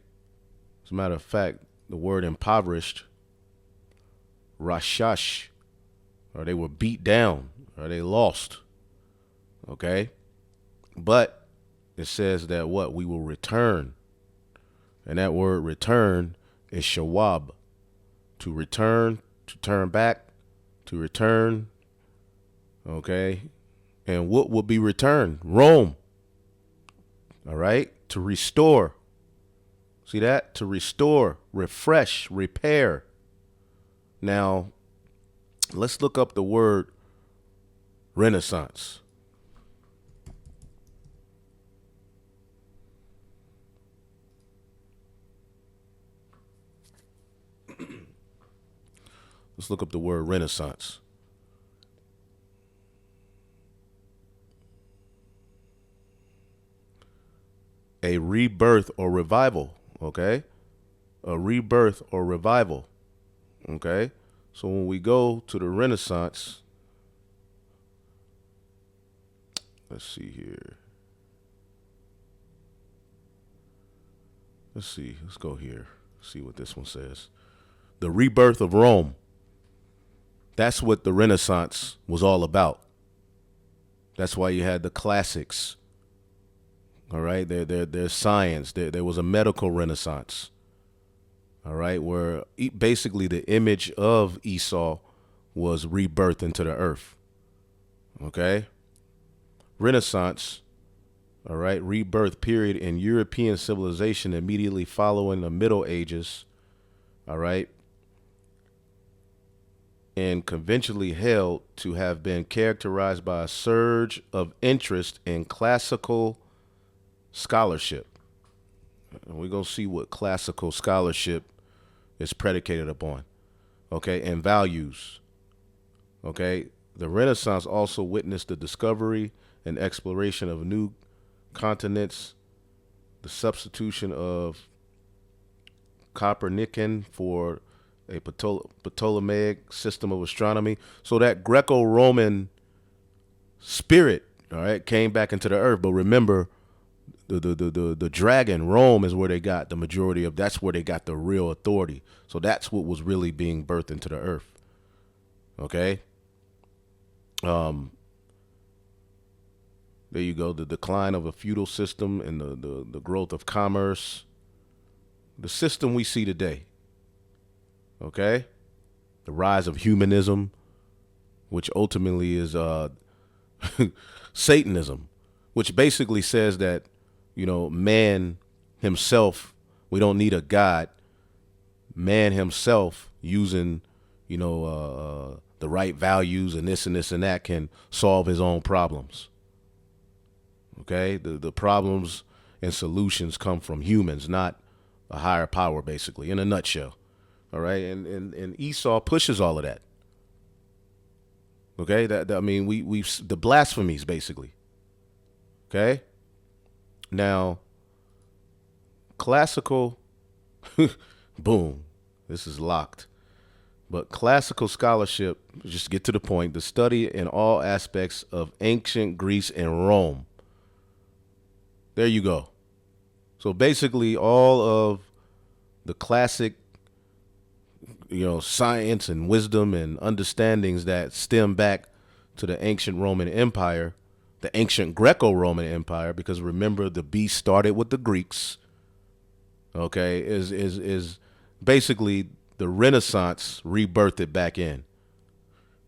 As a matter of fact, the word impoverished, rashash, or they were beat down, or they lost. Okay? But it says that what? We will return. And that word return is shawab. To return, to turn back, to return. Okay? And what will be returned? Rome. All right? To restore. See that? To restore, refresh, repair. Now, let's look up the word Renaissance. Let's look up the word Renaissance. A rebirth or revival, okay? A rebirth or revival, okay? So when we go to the Renaissance, let's see here. Let's see. Let's go here. See what this one says. The rebirth of Rome. That's what the Renaissance was all about. That's why you had the classics. All right, there's science. There was a medical renaissance. All right, where basically the image of Esau was rebirthed into the earth. Okay, Renaissance. All right, rebirth period in European civilization immediately following the Middle Ages. All right, and conventionally held to have been characterized by a surge of interest in classical scholarship. And we're going to see what classical scholarship is predicated upon. Okay, and values. Okay, the Renaissance also witnessed the discovery and exploration of new continents, the substitution of Copernican for a Ptolemaic system of astronomy. So that Greco-Roman spirit, all right, came back into the earth. But remember, the dragon, Rome, is where they got the majority of, that's where they got the real authority. So that's what was really being birthed into the earth. Okay? There you go. The decline of a feudal system and the growth of commerce. The system we see today. Okay? The rise of humanism, which ultimately is Satanism, which basically says that, you know, man himself, we don't need a God. Man himself using, you know, the right values and this and this and that can solve his own problems. Okay? The problems and solutions come from humans, not a higher power, basically, in a nutshell. All right, and Esau pushes all of that. Okay, that I mean, we've the blasphemies basically. Okay, now classical, boom, this is locked. But classical scholarship, just to get to the point, the study in all aspects of ancient Greece and Rome. There you go. So basically, all of the classic, you know, science and wisdom and understandings that stem back to the ancient Roman Empire, the ancient Greco-Roman Empire, because remember the beast started with the Greeks. Okay, is basically the Renaissance rebirthed it back in,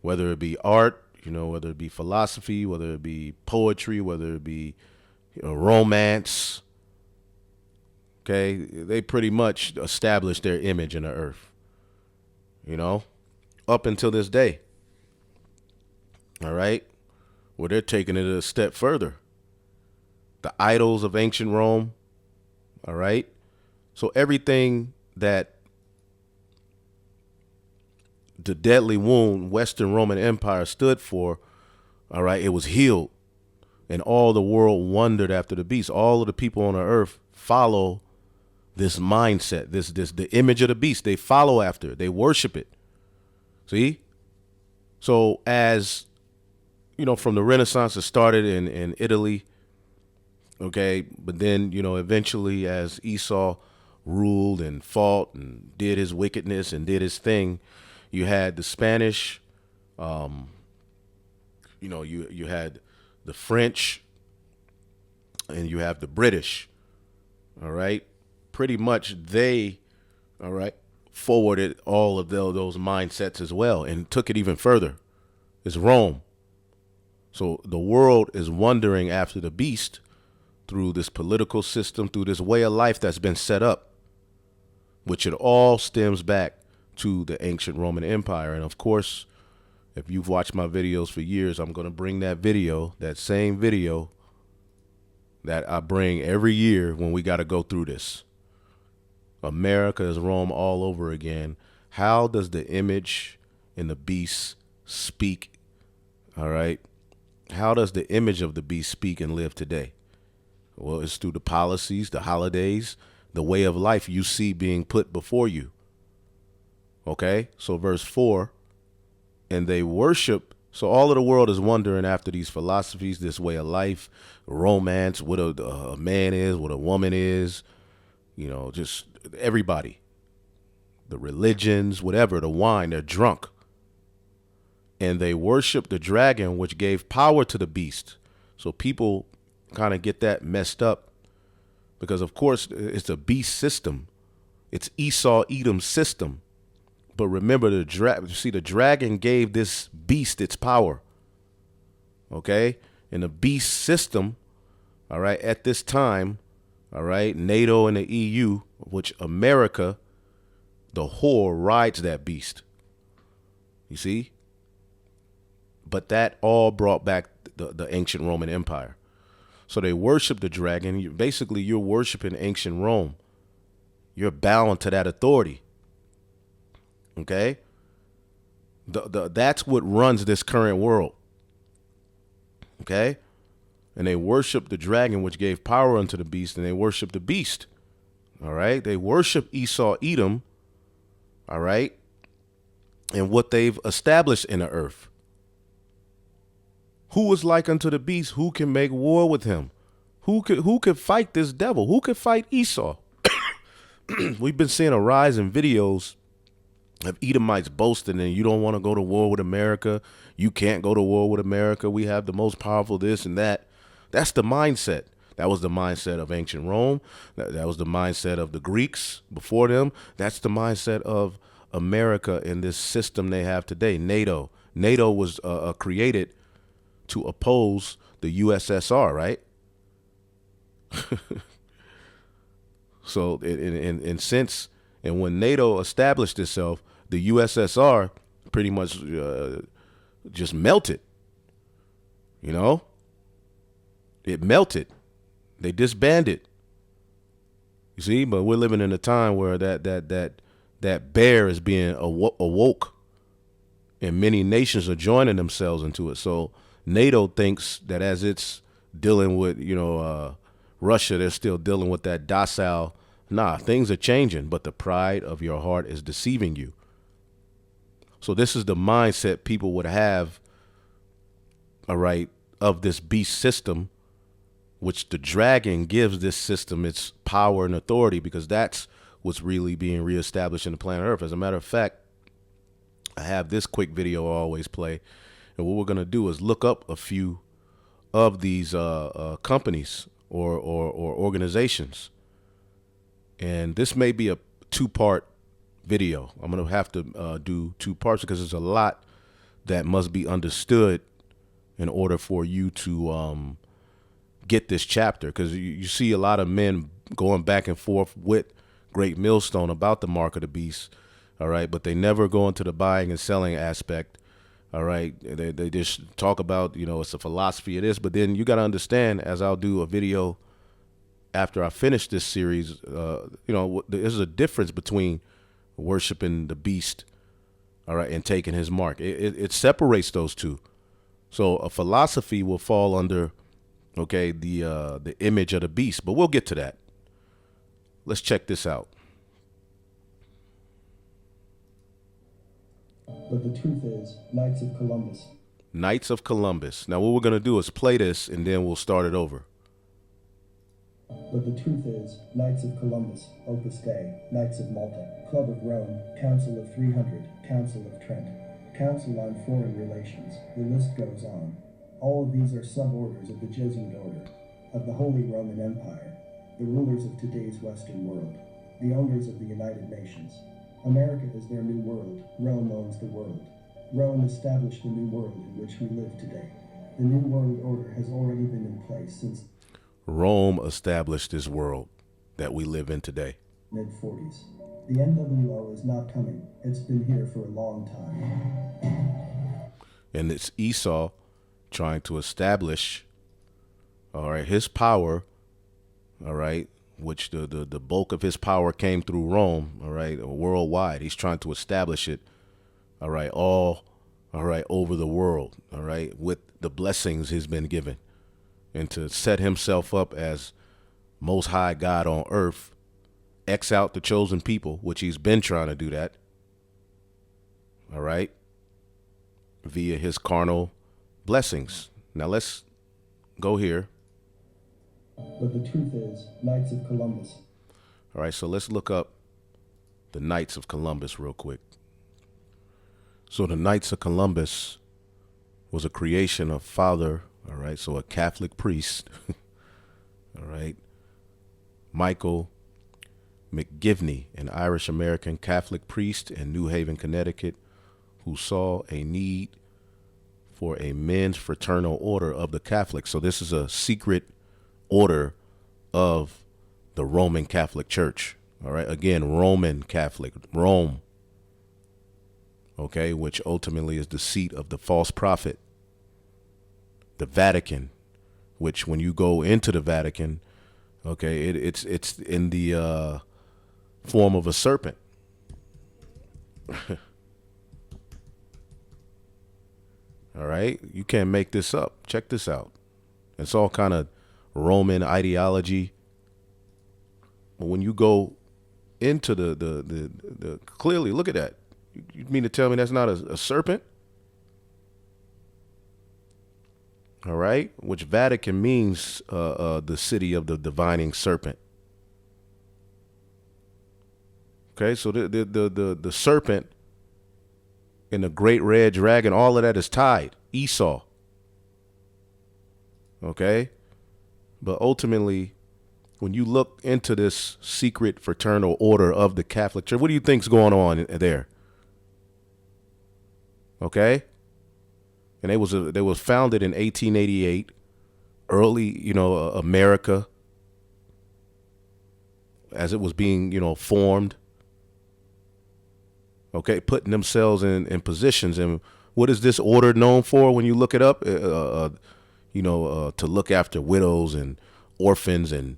whether it be art, you know, whether it be philosophy, whether it be poetry, whether it be, you know, romance. Okay, they pretty much established their image in the earth. You know, up until this day. All right. Well, they're taking it a step further. The idols of ancient Rome. All right. So everything that the deadly wound Western Roman Empire stood for All right. It was healed. And all the world wondered after the beast. All of the people on the earth follow this mindset, this the image of the beast. They follow after it. They worship it. See? So as from the Renaissance, it started in Italy. Okay, but then eventually, as Esau ruled and fought and did his wickedness and did his thing, you had the Spanish. You had the French, and you have the British. All right, pretty much they, all right, forwarded all of those mindsets as well and took it even further. It's Rome. So the world is wondering after the beast through this political system, through this way of life that's been set up, which it all stems back to the ancient Roman Empire. And of course, if you've watched my videos for years, I'm going to bring that video, that same video that I bring every year when we got to go through this. America is Rome all over again. How does the image in the beast speak? All right. How does the image of the beast speak and live today? Well, it's through the policies, the holidays, the way of life you see being put before you. Okay. So verse 4, and they worship. So all of the world is wondering after these philosophies, this way of life, romance, what a man is, what a woman is, just everybody, the religions, whatever, the wine, they're drunk. And they worship the dragon, which gave power to the beast. So people kind of get that messed up because, of course, it's a beast system. It's Esau, Edom's system. But remember, the dragon gave this beast its power. Okay? In the beast system, all right, at this time, all right, NATO and the EU, which America, the whore rides that beast. You see? But that all brought back the ancient Roman Empire. So they worship the dragon. You're worshiping ancient Rome. You're bound to that authority. Okay? That's what runs this current world. Okay? And they worship the dragon, which gave power unto the beast, and they worship the beast. All right? They worship Esau, Edom. All right? And what they've established in the earth. Who is like unto the beast? Who can make war with him? Who could fight this devil? Who could fight Esau? We've been seeing a rise in videos of Edomites boasting, and you don't want to go to war with America. You can't go to war with America. We have the most powerful this and that. That's the mindset. That was the mindset of ancient Rome. That was the mindset of the Greeks before them. That's the mindset of America in this system they have today. NATO. NATO was created to oppose the USSR, right? So and when NATO established itself, the USSR pretty much just melted. It melted. They disbanded. You see, but we're living in a time where that bear is being awoke, and many nations are joining themselves into it. So NATO thinks that as it's dealing with, Russia, they're still dealing with that docile. Nah, things are changing, but the pride of your heart is deceiving you. So this is the mindset people would have, all right, of this beast system, which the dragon gives this system its power and authority, because that's what's really being reestablished in the planet Earth. As a matter of fact, I have this quick video I always play. And what we're going to do is look up a few of these companies or organizations. And this may be a two-part video. I'm going to have to do two parts because there's a lot that must be understood in order for you to get this chapter. Because you see a lot of men going back and forth with Great Millstone about the mark of the beast. All right. But they never go into the buying and selling aspect. All right. They just talk about, it's a philosophy of this. But then you got to understand, as I'll do a video after I finish this series, there's a difference between worshiping the beast, all right, and taking his mark. It separates those two. So a philosophy will fall under, okay, the image of the beast, but we'll get to that. Let's check this out.
But the truth is, Knights of Columbus.
Knights of Columbus. Now what we're gonna do is play this and then we'll start it over.
But the truth is, Knights of Columbus, Opus Dei, Knights of Malta, Club of Rome, Council of 300, Council of Trent, Council on Foreign Relations, the list goes on. All of these are suborders of the Jesuit order, of the Holy Roman Empire, the rulers of today's Western world, the owners of the United Nations. America is their new world. Rome owns the world. Rome established the new world in which we live today. The new world order has already been in place since
Rome established this world that we live in today.
mid-40s. The NWO is not coming. It's been here for a long time.
And it's Esau trying to establish, all right, his power, all right, which the bulk of his power came through Rome, all right, worldwide. He's trying to establish it, all right, all right, over the world, all right, with the blessings he's been given, and to set himself up as most high God on earth, X out the chosen people, which he's been trying to do that, all right, via his carnal blessings. Now let's go here.
But the truth is, Knights of Columbus.
All right, so let's look up the Knights of Columbus real quick. So the Knights of Columbus was a creation of Father, all right, so a Catholic priest, all right, Michael McGivney, an Irish-American Catholic priest in New Haven, Connecticut, who saw a need for a men's fraternal order of the Catholics. So this is a secret order of the Roman Catholic Church. All right. Again, Roman Catholic, Rome. Okay. Which ultimately is the seat of the false prophet. The Vatican, which when you go into the Vatican, okay, it's in the form of a serpent. All right. You can't make this up. Check this out. It's all kind of Roman ideology. But when you go into the clearly, look at that. You mean to tell me that's not a serpent? All right. Which Vatican means the city of the divining serpent. Okay. So the serpent and the great red dragon, all of that is tied. Esau. Okay. But ultimately, when you look into this secret fraternal order of the Catholic Church, what do you think's going on there? Okay. And they was founded in 1888, early, America, as it was being, formed. Okay, putting themselves in positions. And what is this order known for when you look it up? To look after widows and orphans and,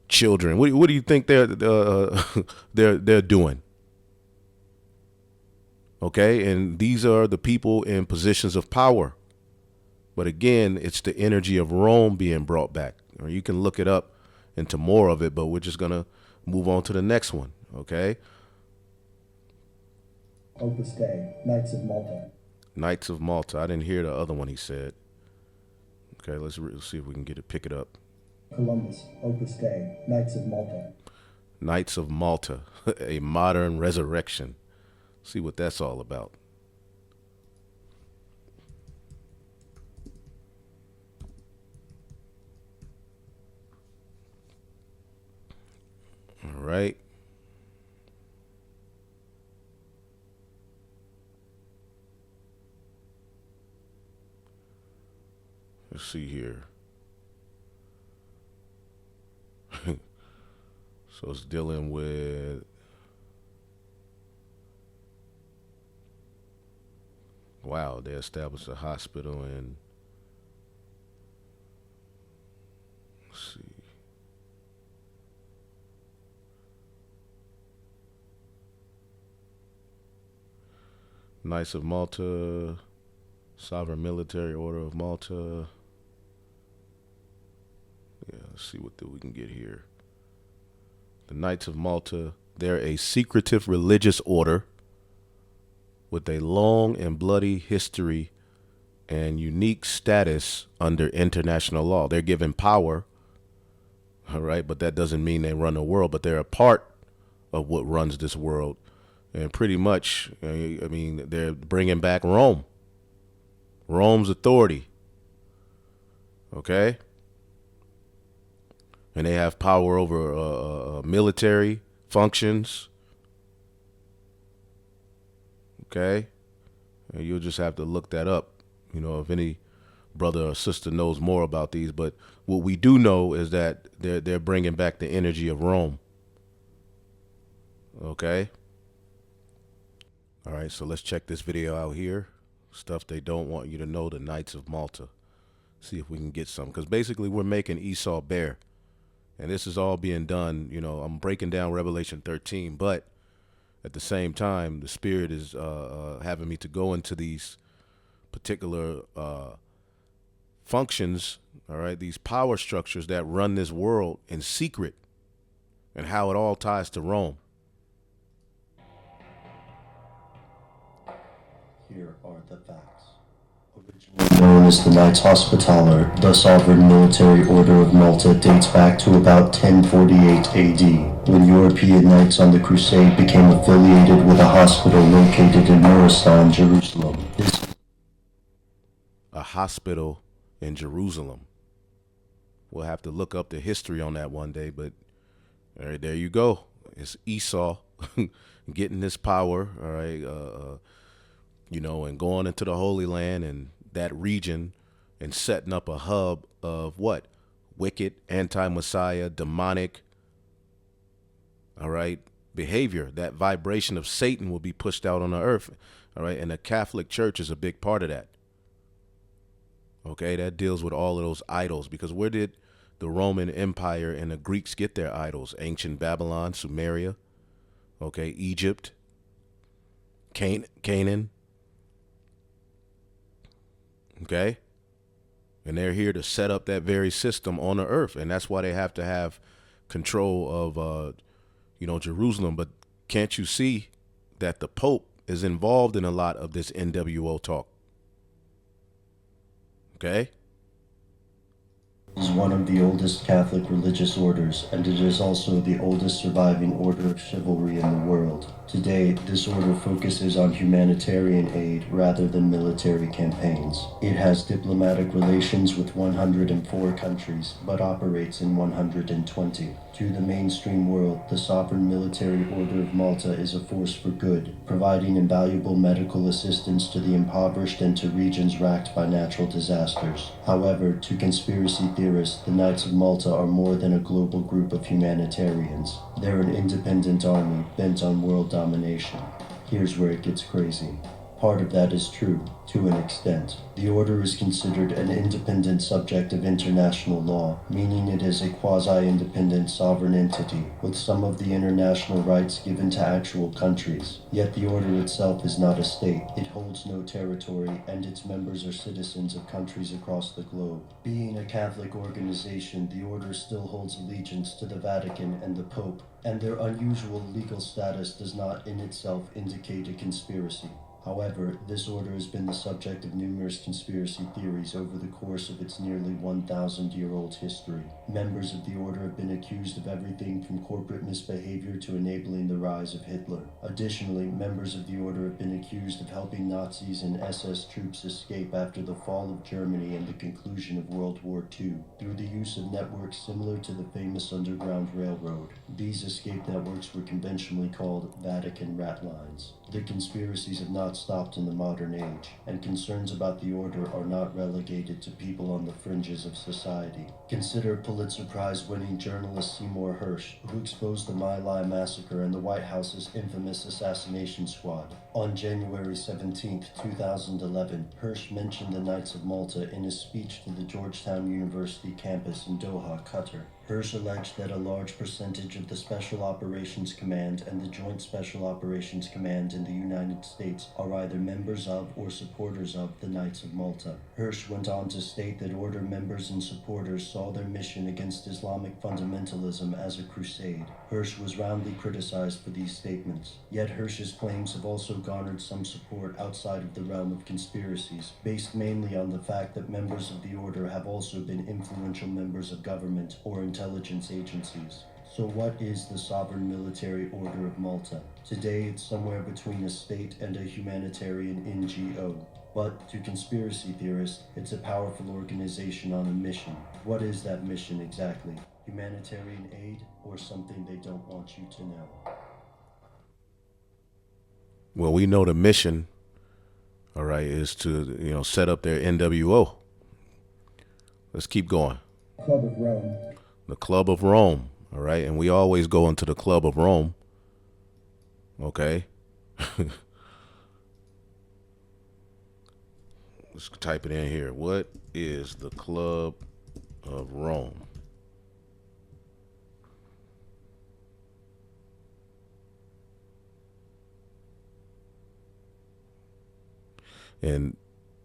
children. What do you think they're doing? Okay, and these are the people in positions of power. But again, it's the energy of Rome being brought back. Or you can look it up into more of it, but we're just going to move on to the next one, okay?
Opus Dei, Knights of Malta.
Knights of Malta. I didn't hear the other one he said. Okay, let's see if we can pick it up.
Columbus, Opus Dei, Knights of Malta.
Knights of Malta, a modern resurrection. See what that's all about. All right. Let's see here. So it's dealing with wow, they established a hospital in let's see. Knights of Malta Sovereign Military Order of Malta. Yeah, let's see what we can get here. The Knights of Malta, they're a secretive religious order with a long and bloody history and unique status under international law. They're given power, all right, but that doesn't mean they run the world, but they're a part of what runs this world. And pretty much, I mean, they're bringing back Rome, Rome's authority, okay? And they have power over military functions, okay? And you'll just have to look that up, you know, if any brother or sister knows more about these. But what we do know is that they're bringing back the energy of Rome, okay? All right, so let's check this video out here. Stuff they don't want you to know, the Knights of Malta. See if we can get some, because basically we're making Esau bear. And this is all being done, you know, I'm breaking down Revelation 13, but at the same time, the Spirit is having me to go into these particular functions, all right, these power structures that run this world in secret and how it all ties to Rome.
Here are the facts. Originally known as the Knights Hospitaller, the Sovereign Military Order of Malta dates back to about 1048 AD, when European knights on the Crusade became affiliated with a hospital located in Muristan, Jerusalem.
A hospital in Jerusalem. We'll have to look up the history on that one day, but all right, there you go. It's Esau getting this power, all right, you know, and going into the Holy Land and that region and setting up a hub of what? Wicked, anti-Messiah, demonic, all right, behavior. That vibration of Satan will be pushed out on the earth, all right, and the Catholic Church is a big part of that. Okay, that deals with all of those idols, because where did the Roman Empire and the Greeks get their idols? Ancient Babylon, Sumeria, okay, Egypt, Canaan, okay? And they're here to set up that very system on the earth, and that's why they have to have control of, you know, Jerusalem. But can't you see that the Pope is involved in a lot of this NWO talk? Okay?
Is one of the oldest Catholic religious orders, and it is also the oldest surviving order of chivalry in the world. Today, this order focuses on humanitarian aid rather than military campaigns. It has diplomatic relations with 104 countries, but operates in 120. To the mainstream world, the Sovereign Military Order of Malta is a force for good, providing invaluable medical assistance to the impoverished and to regions racked by natural disasters. However, to conspiracy theorists, the Knights of Malta are more than a global group of humanitarians. They're an independent army bent on world domination. Here's where it gets crazy. Part of that is true, to an extent. The order is considered an independent subject of international law, meaning it is a quasi-independent sovereign entity, with some of the international rights given to actual countries. Yet the order itself is not a state. It holds no territory, and its members are citizens of countries across the globe. Being a Catholic organization, the order still holds allegiance to the Vatican and the Pope, and their unusual legal status does not in itself indicate a conspiracy. However, this order has been the subject of numerous conspiracy theories over the course of its nearly 1,000-year-old history. Members of the order have been accused of everything from corporate misbehavior to enabling the rise of Hitler. Additionally, members of the order have been accused of helping Nazis and SS troops escape after the fall of Germany and the conclusion of World War II, through the use of networks similar to the famous Underground Railroad. These escape networks were conventionally called Vatican rat lines. The conspiracies have not stopped in the modern age, and concerns about the order are not relegated to people on the fringes of society. Consider Pulitzer Prize-winning journalist Seymour Hersh, who exposed the My Lai massacre and the White House's infamous assassination squad. On January 17, 2011, Hersh mentioned the Knights of Malta in a speech to the Georgetown University campus in Doha, Qatar. Hirsch alleged that a large percentage of the Special Operations Command and the Joint Special Operations Command in the United States are either members of or supporters of the Knights of Malta. Hirsch went on to state that order members and supporters saw their mission against Islamic fundamentalism as a crusade. Hirsch was roundly criticized for these statements. Yet Hirsch's claims have also garnered some support outside of the realm of conspiracies, based mainly on the fact that members of the order have also been influential members of government or intelligence agencies. So what is the Sovereign Military Order of Malta? Today it's somewhere between a state and a humanitarian NGO. But to conspiracy theorists, it's a powerful organization on a mission. What is that mission exactly? Humanitarian aid or something they don't want you to know?
Well, we know the mission, all right, is to, set up their NWO. Let's keep going.
Club of Rome.
The Club of Rome, all right? And we always go into the Club of Rome, okay? Let's type it in here. What is the Club of Rome? And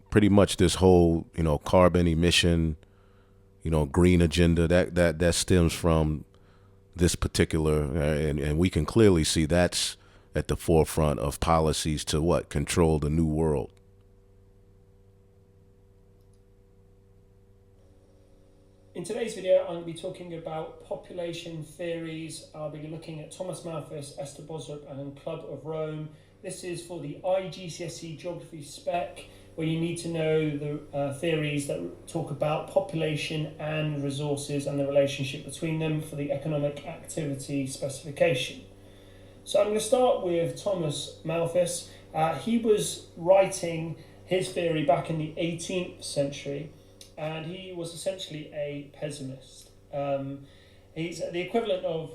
pretty much this whole, carbon emission, green agenda, that stems from this particular, and we can clearly see that's at the forefront of policies to what? Control the new world.
In today's video, I'm going to be talking about population theories. I'll be looking at Thomas Malthus, Esther Bostrup, and Club of Rome. This is for the IGCSE Geography spec, where you need to know the theories that talk about population and resources and the relationship between them for the economic activity specification. So I'm going to start with Thomas Malthus. He was writing his theory back in the 18th century, and he was essentially a pessimist. He's the equivalent of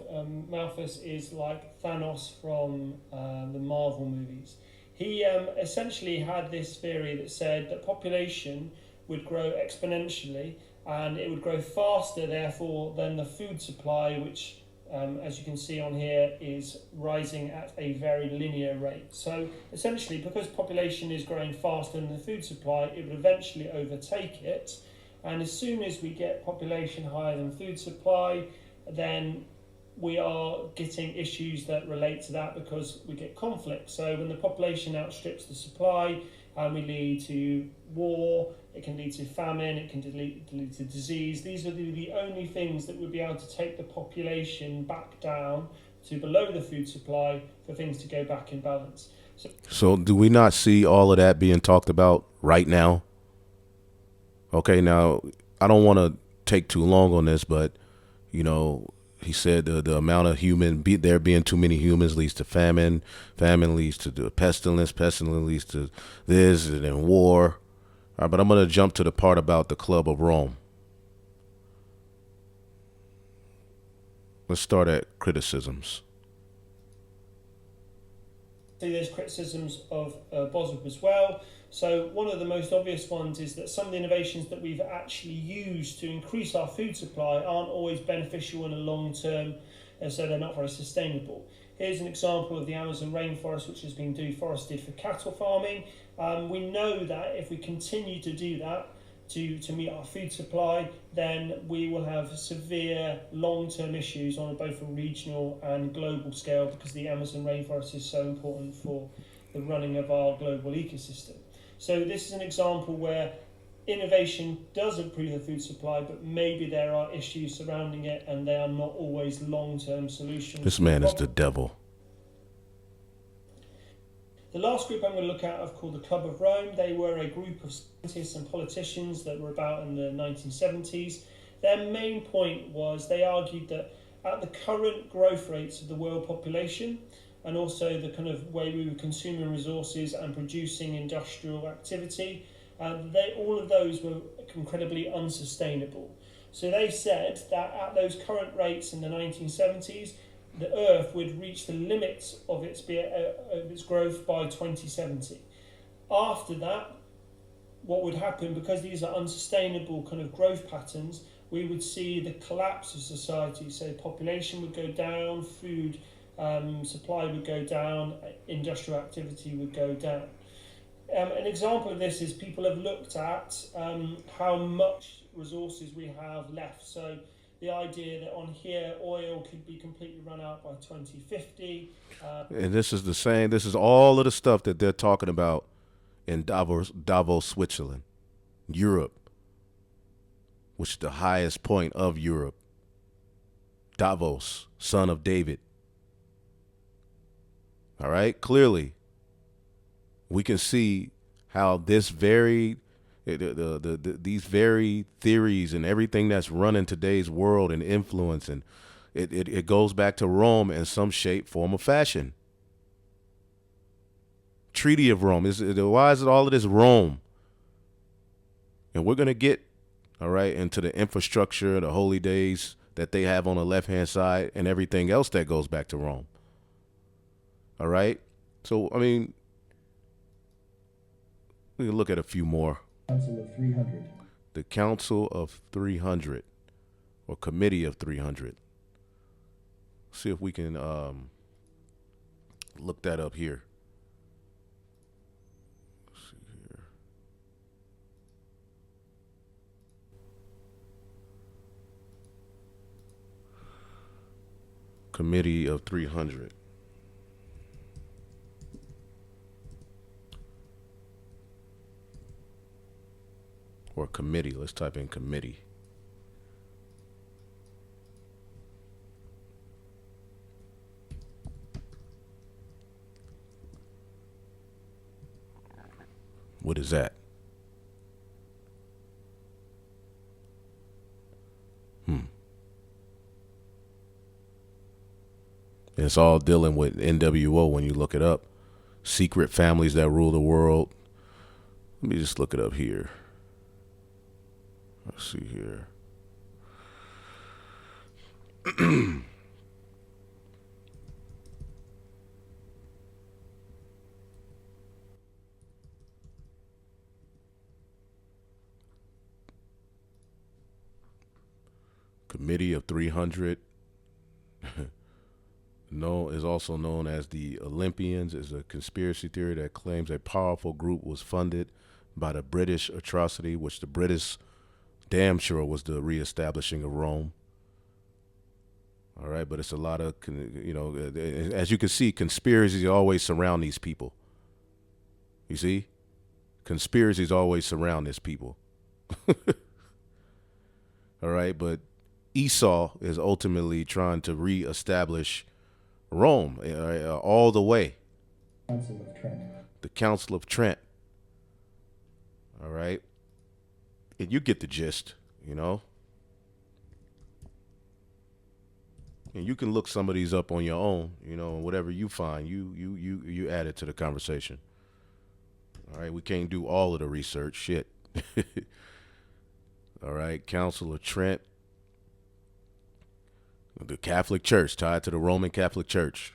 Malthus is like Thanos from the Marvel movies. He essentially had this theory that said that population would grow exponentially, and it would grow faster, therefore, than the food supply, which, as you can see on here, is rising at a very linear rate. So essentially, because population is growing faster than the food supply, it would eventually overtake it. And as soon as we get population higher than food supply, then we are getting issues that relate to that because we get conflict. So when the population outstrips the supply, we lead to war, it can lead to famine, it can lead to disease. These are the only things that would be able to take the population back down to below the food supply for things to go back in balance.
So do we not see all of that being talked about right now? Okay, now, I don't want to take too long on this, but, he said the amount of there being too many humans leads to famine. Famine leads to the pestilence. Pestilence leads to this and then war. All right, but I'm going to jump to the part about the Club of Rome. Let's start at criticisms.
There's criticisms of Bostrup as well. So one of the most obvious ones is that some of the innovations that we've actually used to increase our food supply aren't always beneficial in the long term, and so they're not very sustainable. Here's an example of the Amazon rainforest, which has been deforested for cattle farming. We know that if we continue to do that to meet our food supply, then we will have severe long-term issues on both a regional and global scale, because the Amazon rainforest is so important for the running of our global ecosystem. So this is an example where innovation does improve the food supply, but maybe there are issues surrounding it and they are not always long-term solutions.
This man is the devil.
The last group I'm going to look at are called the Club of Rome. They were a group of scientists and politicians that were about in the 1970s. Their main point was they argued that at the current growth rates of the world population, and also the kind of way we were consuming resources and producing industrial activity, all of those were incredibly unsustainable. So they said that at those current rates in the 1970s, the Earth would reach the limits of its growth by 2070. After that, what would happen, because these are unsustainable kind of growth patterns, we would see the collapse of society. So population would go down, food supply would go down, industrial activity would go down. An example of this is people have looked at how much resources we have left. So the idea that on here oil could be completely run out by 2050.
And this is the same. This is all of the stuff that they're talking about in Davos, Switzerland, Europe, which is the highest point of Europe. Davos, son of David. All right, clearly, we can see how this very these very theories and everything that's running today's world and influence, and it goes back to Rome in some shape, form, or fashion. Treaty of Rome. Why is it all of this Rome? And we're going to get, all right, into the infrastructure, the holy days that they have on the left-hand side and everything else that goes back to Rome. All right? So, I mean, we can look at a few more.
Council of 300.
The Council of 300, or Committee of 300. See if we can look that up here. Let's see here. Committee of 300. Or committee. Let's type in committee. What is that? And it's all dealing with NWO when you look it up. Secret families that rule the world. Let me just look it up here. Let's see here. Committee of 300 is also known as the Olympians, is a conspiracy theory that claims a powerful group was funded by the British atrocity, which the British damn sure was the reestablishing of Rome. All right, but it's a lot of, as you can see, conspiracies always surround these people. You see? Conspiracies always surround these people. All right, but Esau is ultimately trying to reestablish Rome all the way.
Council of Trent.
The Council of Trent. All right. And you get the gist, you know. And you can look some of these up on your own, you know, and whatever you find, you add it to the conversation. All right, we can't do all of the research. Shit. All right, Council of Trent. The Catholic Church, tied to the Roman Catholic Church.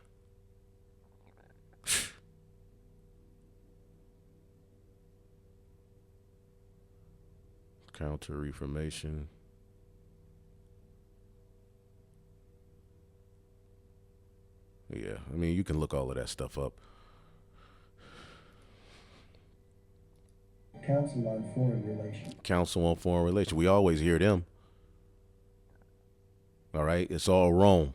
Counter-Reformation. Yeah, I mean, you can look all of that stuff up.
Council on Foreign Relations.
Council on Foreign Relations. We always hear them. All right, it's all Rome.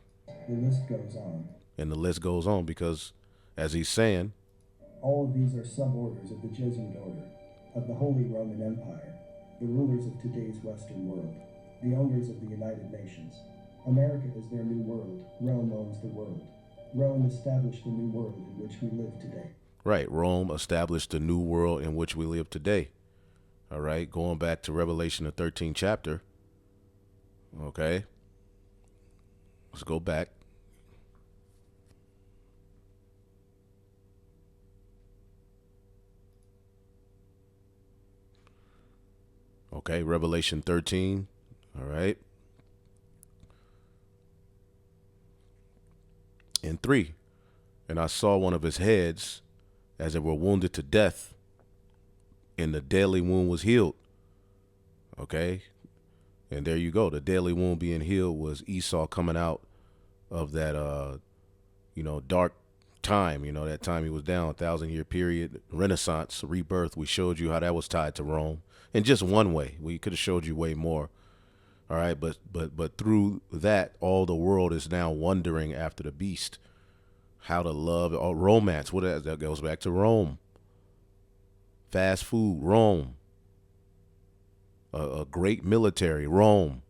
The list goes on.
And the list goes on because, as he's saying,
all of these are suborders of the Jesuit order, of the Holy Roman Empire, the rulers of today's Western world, the owners of the United Nations. America is their new world. Rome owns the world. Rome established the new world in which we live today.
Right, Rome established the new world in which we live today. All right, going back to Revelation, the 13th chapter. Okay. Let's go back. Okay, Revelation 13. All right. And 3. And I saw one of his heads as it were wounded to death, and the deadly wound was healed. Okay. And there you go. The daily wound being healed was Esau coming out of that, dark time. That time he was down, 1,000-year period, Renaissance, rebirth. We showed you how that was tied to Rome in just one way. We could have showed you way more. All right, but through that, all the world is now wondering after the beast, how to love, romance. That goes back to Rome. Fast food, Rome. A great military, Rome.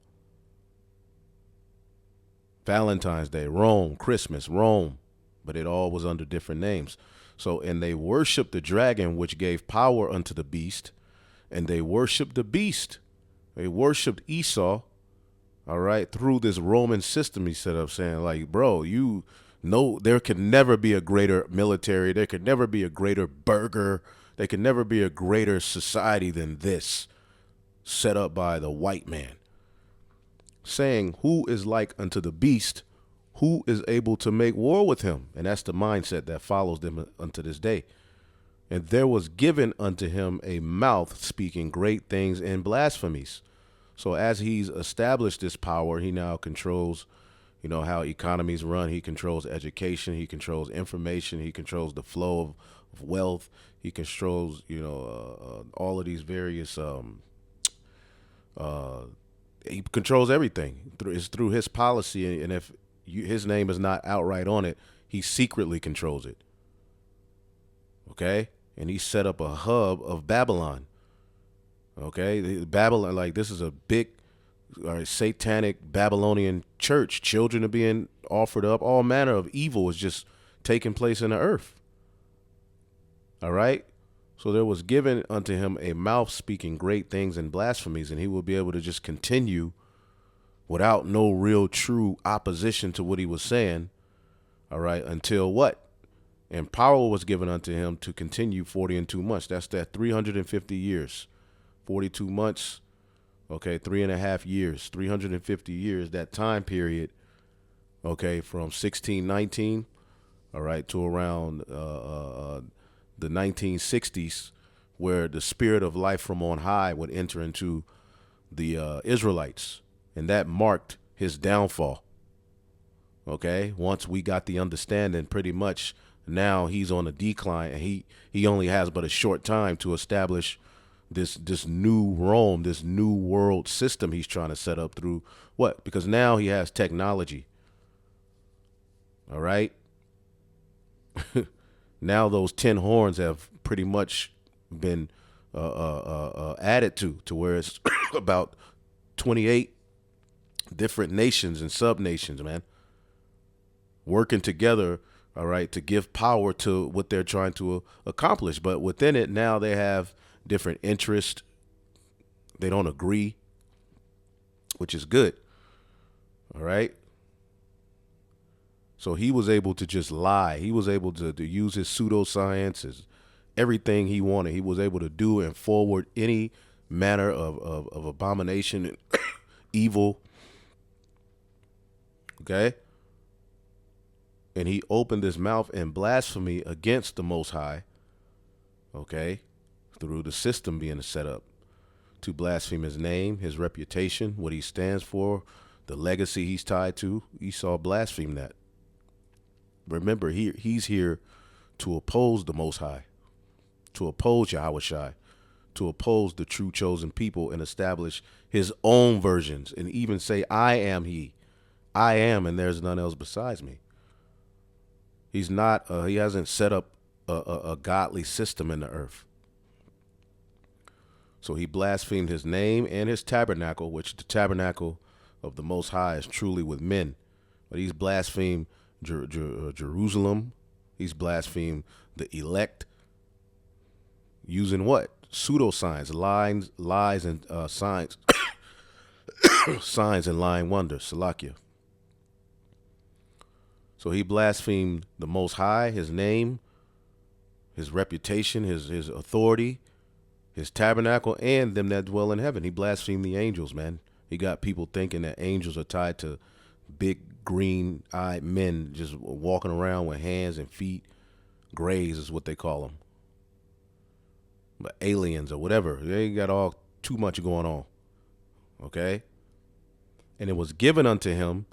Valentine's Day, Rome. Christmas, Rome. But it all was under different names. So, and they worshiped the dragon, which gave power unto the beast, and they worshiped the beast. They worshiped Esau, all right, through this Roman system he set up, saying, like, bro, there can never be a greater military. There can never be a greater burger. There can never be a greater society than this, set up by the white man, saying, who is like unto the beast, who is able to make war with him? And that's the mindset that follows them unto this day. And there was given unto him a mouth speaking great things and blasphemies. So as he's established this power, he now controls, how economies run. He controls education. He controls information. He controls the flow of wealth. He controls, all of these various, he controls everything. It's through his policy. And if his name is not outright on it, he secretly controls it. Okay? And he set up a hub of Babylon. Okay, Babylon, like, this is a big, satanic Babylonian church. Children are being offered up. All manner of evil is just taking place in the earth. All right. So there was given unto him a mouth speaking great things and blasphemies, and he will be able to just continue without no real true opposition to what he was saying. All right. Until what? And power was given unto him to continue 40 and 2 months. That's that 350 years. 42 months, okay, 3.5 years, 350 years, that time period, okay, from 1619, all right, to around the 1960s, where the spirit of life from on high would enter into the Israelites, and that marked his downfall, okay? Once we got the understanding, pretty much now he's on a decline, and he only has but a short time to establish this new Rome, this new world system he's trying to set up through what? Because now he has technology. All right. Now those 10 horns have pretty much been added to where it's about 28 different nations and sub-nations, man, working together, all right, to give power to what they're trying to accomplish. But within it, now they have different interests. They don't agree, which is good. All right. So he was able to just lie. He was able to use his pseudoscience, everything he wanted. He was able to do and forward any manner of abomination and evil. Okay. And he opened his mouth in blasphemy against the Most High. Okay. Through the system being set up to blaspheme his name, his reputation, what he stands for, the legacy he's tied to. Esau blasphemed that. Remember, he's here to oppose the Most High, to oppose Yahweh Shai, to oppose the true chosen people and establish his own versions and even say, I am he. I am, and there's none else besides me. He's not, he hasn't set up a godly system in the earth. So he blasphemed his name and his tabernacle, which the tabernacle of the Most High is truly with men. But he's blasphemed Jerusalem. He's blasphemed the elect. Using what? Pseudoscience, lies, and signs, signs and lying wonders. Salakia. So he blasphemed the Most High, his name, his reputation, his authority, his tabernacle, and them that dwell in heaven. He blasphemed the angels, man. He got people thinking that angels are tied to big green-eyed men just walking around with hands and feet. Grays is what they call them. But aliens or whatever. They got all too much going on. Okay? And it was given unto him,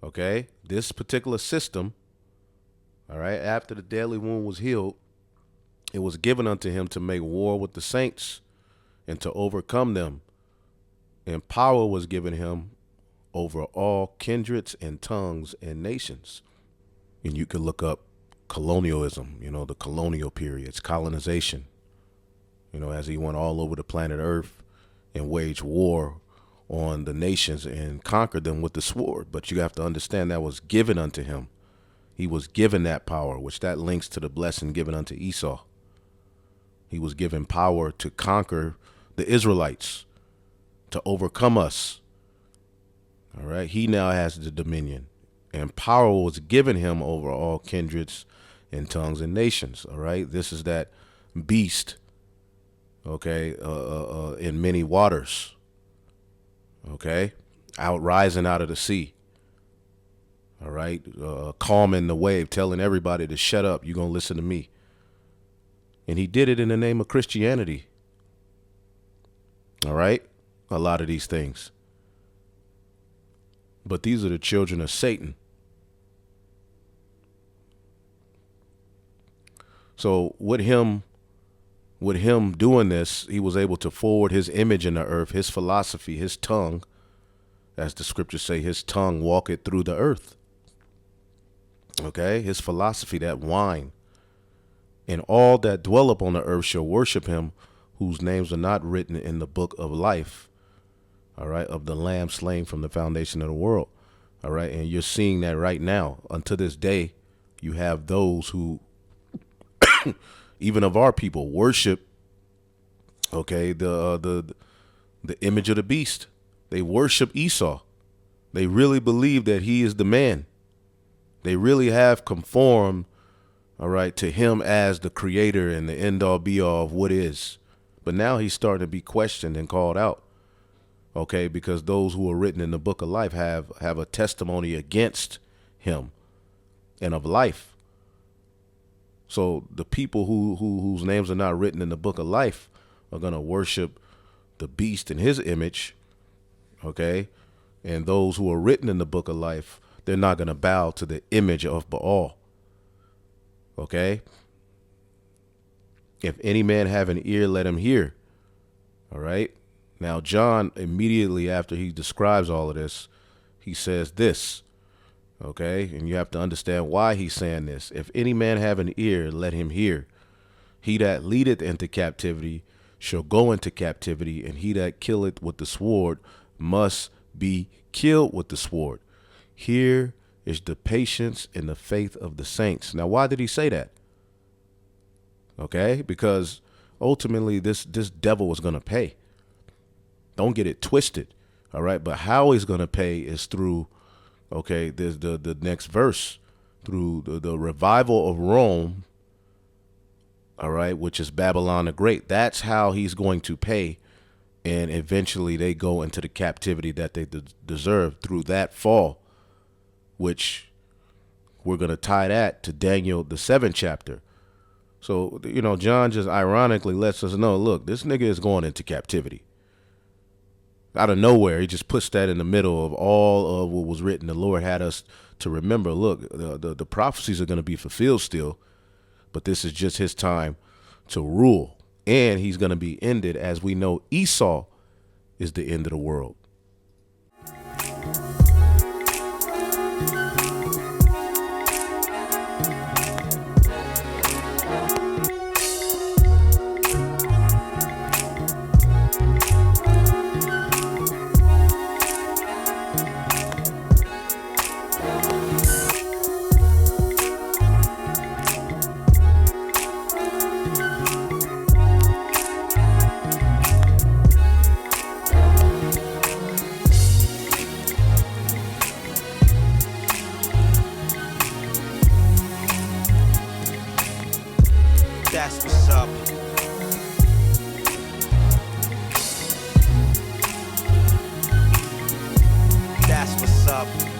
okay, this particular system, all right, after the deadly wound was healed, it was given unto him to make war with the saints and to overcome them. And power was given him over all kindreds and tongues and nations. And you could look up colonialism, the colonial periods, colonization, as he went all over the planet Earth and waged war on the nations and conquered them with the sword. But you have to understand that was given unto him. He was given that power, which that links to the blessing given unto Esau. He was given power to conquer the Israelites, to overcome us. All right. He now has the dominion, and power was given him over all kindreds and tongues and nations. All right. This is that beast. Okay. In many waters. Okay. Rising out of the sea. All right. Calming the wave, telling everybody to shut up. You're going to listen to me. And he did it in the name of Christianity. All right. A lot of these things. But these are the children of Satan. So with him doing this, he was able to forward his image in the earth, his philosophy, his tongue, as the scriptures say, his tongue walketh through the earth. Okay, his philosophy, that wine. And all that dwell upon the earth shall worship him, whose names are not written in the book of life, all right, of the Lamb slain from the foundation of the world. All right, and you're seeing that right now. Unto this day, you have those who, even of our people, worship, okay, the image of the beast. They worship Esau. They really believe that he is the man. They really have conformed, all right, to him as the creator and the end all be all of what is. But now he's starting to be questioned and called out. Okay, because those who are written in the book of life have a testimony against him and of life. So the people whose names are not written in the book of life are going to worship the beast in his image. Okay, and those who are written in the book of life, they're not going to bow to the image of Baal. Okay. If any man have an ear, let him hear. All right. Now, John, immediately after he describes all of this, he says this. Okay. And you have to understand why he's saying this. If any man have an ear, let him hear. He that leadeth into captivity shall go into captivity, and he that killeth with the sword must be killed with the sword. Here is the patience and the faith of the saints. Now, why did he say that? Okay, because ultimately this devil was going to pay. Don't get it twisted. All right. But how he's going to pay is through, okay, there's the next verse, through the revival of Rome. All right. Which is Babylon the Great. That's how he's going to pay. And eventually they go into the captivity that they deserve through that fall, which we're going to tie that to Daniel, the 7th chapter. So, John just ironically lets us know, look, this nigga is going into captivity. Out of nowhere, he just puts that in the middle of all of what was written. The Lord had us to remember, look, the prophecies are going to be fulfilled still, but this is just his time to rule. And he's going to be ended, as we know Esau is the end of the world.
That's what's up. That's what's up.